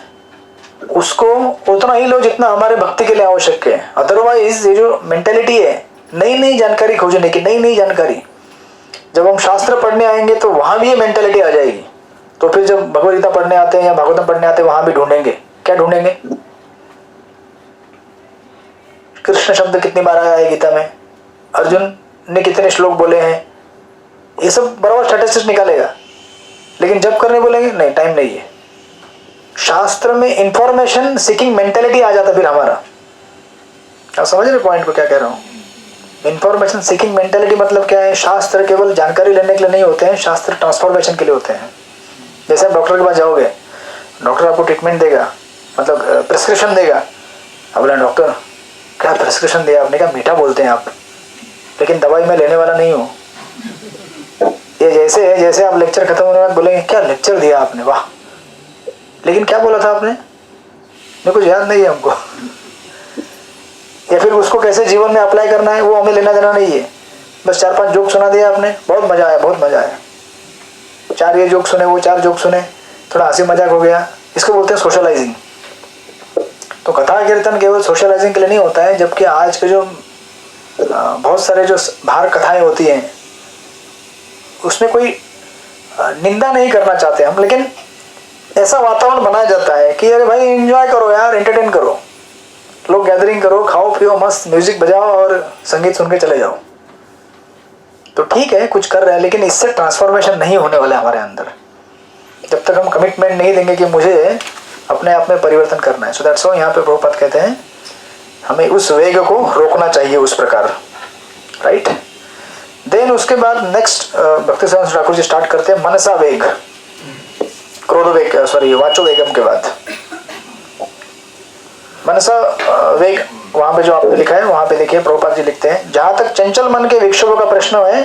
A: उसको उतना ही लो जितना हमारे भक्ति के लिए आवश्यक है. अदरवाइज ये जो मेंटेलिटी है नई जानकारी खोजने की, नई जानकारी, जब हम शास्त्र पढ़ने आएंगे तो वहां भी ये मेंटेलिटी आ जाएगी. तो फिर जब भगवद गीता पढ़ने आते हैं या भागवतम पढ़ने आते हैं वहां भी ढूंढेंगे. क्या ढूंढेंगे? कृष्ण शब्द कितनी बार आया है गीता में, अर्जुन ने कितने श्लोक बोले हैं, ये सब बराबर स्टैटिस्टिक्स निकालेगा. लेकिन जब करने बोलेंगे नहीं, टाइम नहीं है. शास्त्र में इंफॉर्मेशन सीकिंग मेंटेलिटी आ जाता फिर हमारा. आप समझ रहे पॉइंट को क्या कह रहा हूँ? इंफॉर्मेशन सीकिंग मेंटेलिटी मतलब क्या है? शास्त्र केवल जानकारी लेने के लिए नहीं होते हैं, शास्त्र ट्रांसफॉर्मेशन के लिए होते हैं. जैसे आप डॉक्टर के पास जाओगे, डॉक्टर आपको ट्रीटमेंट देगा, मतलब प्रिस्क्रिप्शन देगा. अब बोला डॉक्टर क्या प्रिस्क्रिप्शन दिया आपने? कहा मीठा बोलते हैं आप, लेकिन दवाई मैं लेने वाला नहीं हूँ. ये जैसे है जैसे आप लेक्चर खत्म होने के बाद बोलेंगे क्या लेक्चर दिया आपने, वाह, लेकिन क्या बोला था आपने? मेरे कुछ याद नहीं है हमको. या फिर उसको कैसे जीवन में अप्लाई करना है वो हमें लेना देना नहीं है. बस 4-5 जोक सुना दिया आपने, बहुत मजा आया. 4 ये जोक सुने, वो 4 जोक सुने, थोड़ा हंसी मजाक हो गया. इसको बोलते हैं सोशलाइजिंग. तो कथा कीर्तन केवल सोशलाइजिंग के लिए नहीं होता है. जबकि आज के जो बहुत सारे जो बाहर कथाएं होती हैं उसमें कोई निंदा नहीं करना चाहते हम, लेकिन ऐसा वातावरण बनाया जाता है कि अरे भाई एंजॉय करो यार, एंटरटेन करो, लोग गैदरिंग करो, खाओ पियो, मस्त म्यूजिक बजाओ और संगीत सुन के चले जाओ. तो ठीक है कुछ कर रहे हैं, लेकिन इससे ट्रांसफॉर्मेशन नहीं होने वाला हमारे अंदर जब तक हम कमिटमेंट नहीं देंगे कि मुझे अपने आप में परिवर्तन करना है. सो दैट्स व्हाई यहाँ पे प्रभुपाद कहते हैं हमें उस वेग को रोकना चाहिए उस प्रकार, राइट? देन उसके बाद नेक्स्ट भक्ति सिद्धांत ठाकुर जी स्टार्ट करते हैं मनसा वेग, क्रोध वेग, सॉरी वाचो वेगम के बाद मनसा वेग. वहां पे जो आपने लिखा है वहां पे देखिए प्रभुपाद जी लिखते हैं जहां तक चंचल मन के विक्षोभों का प्रश्न है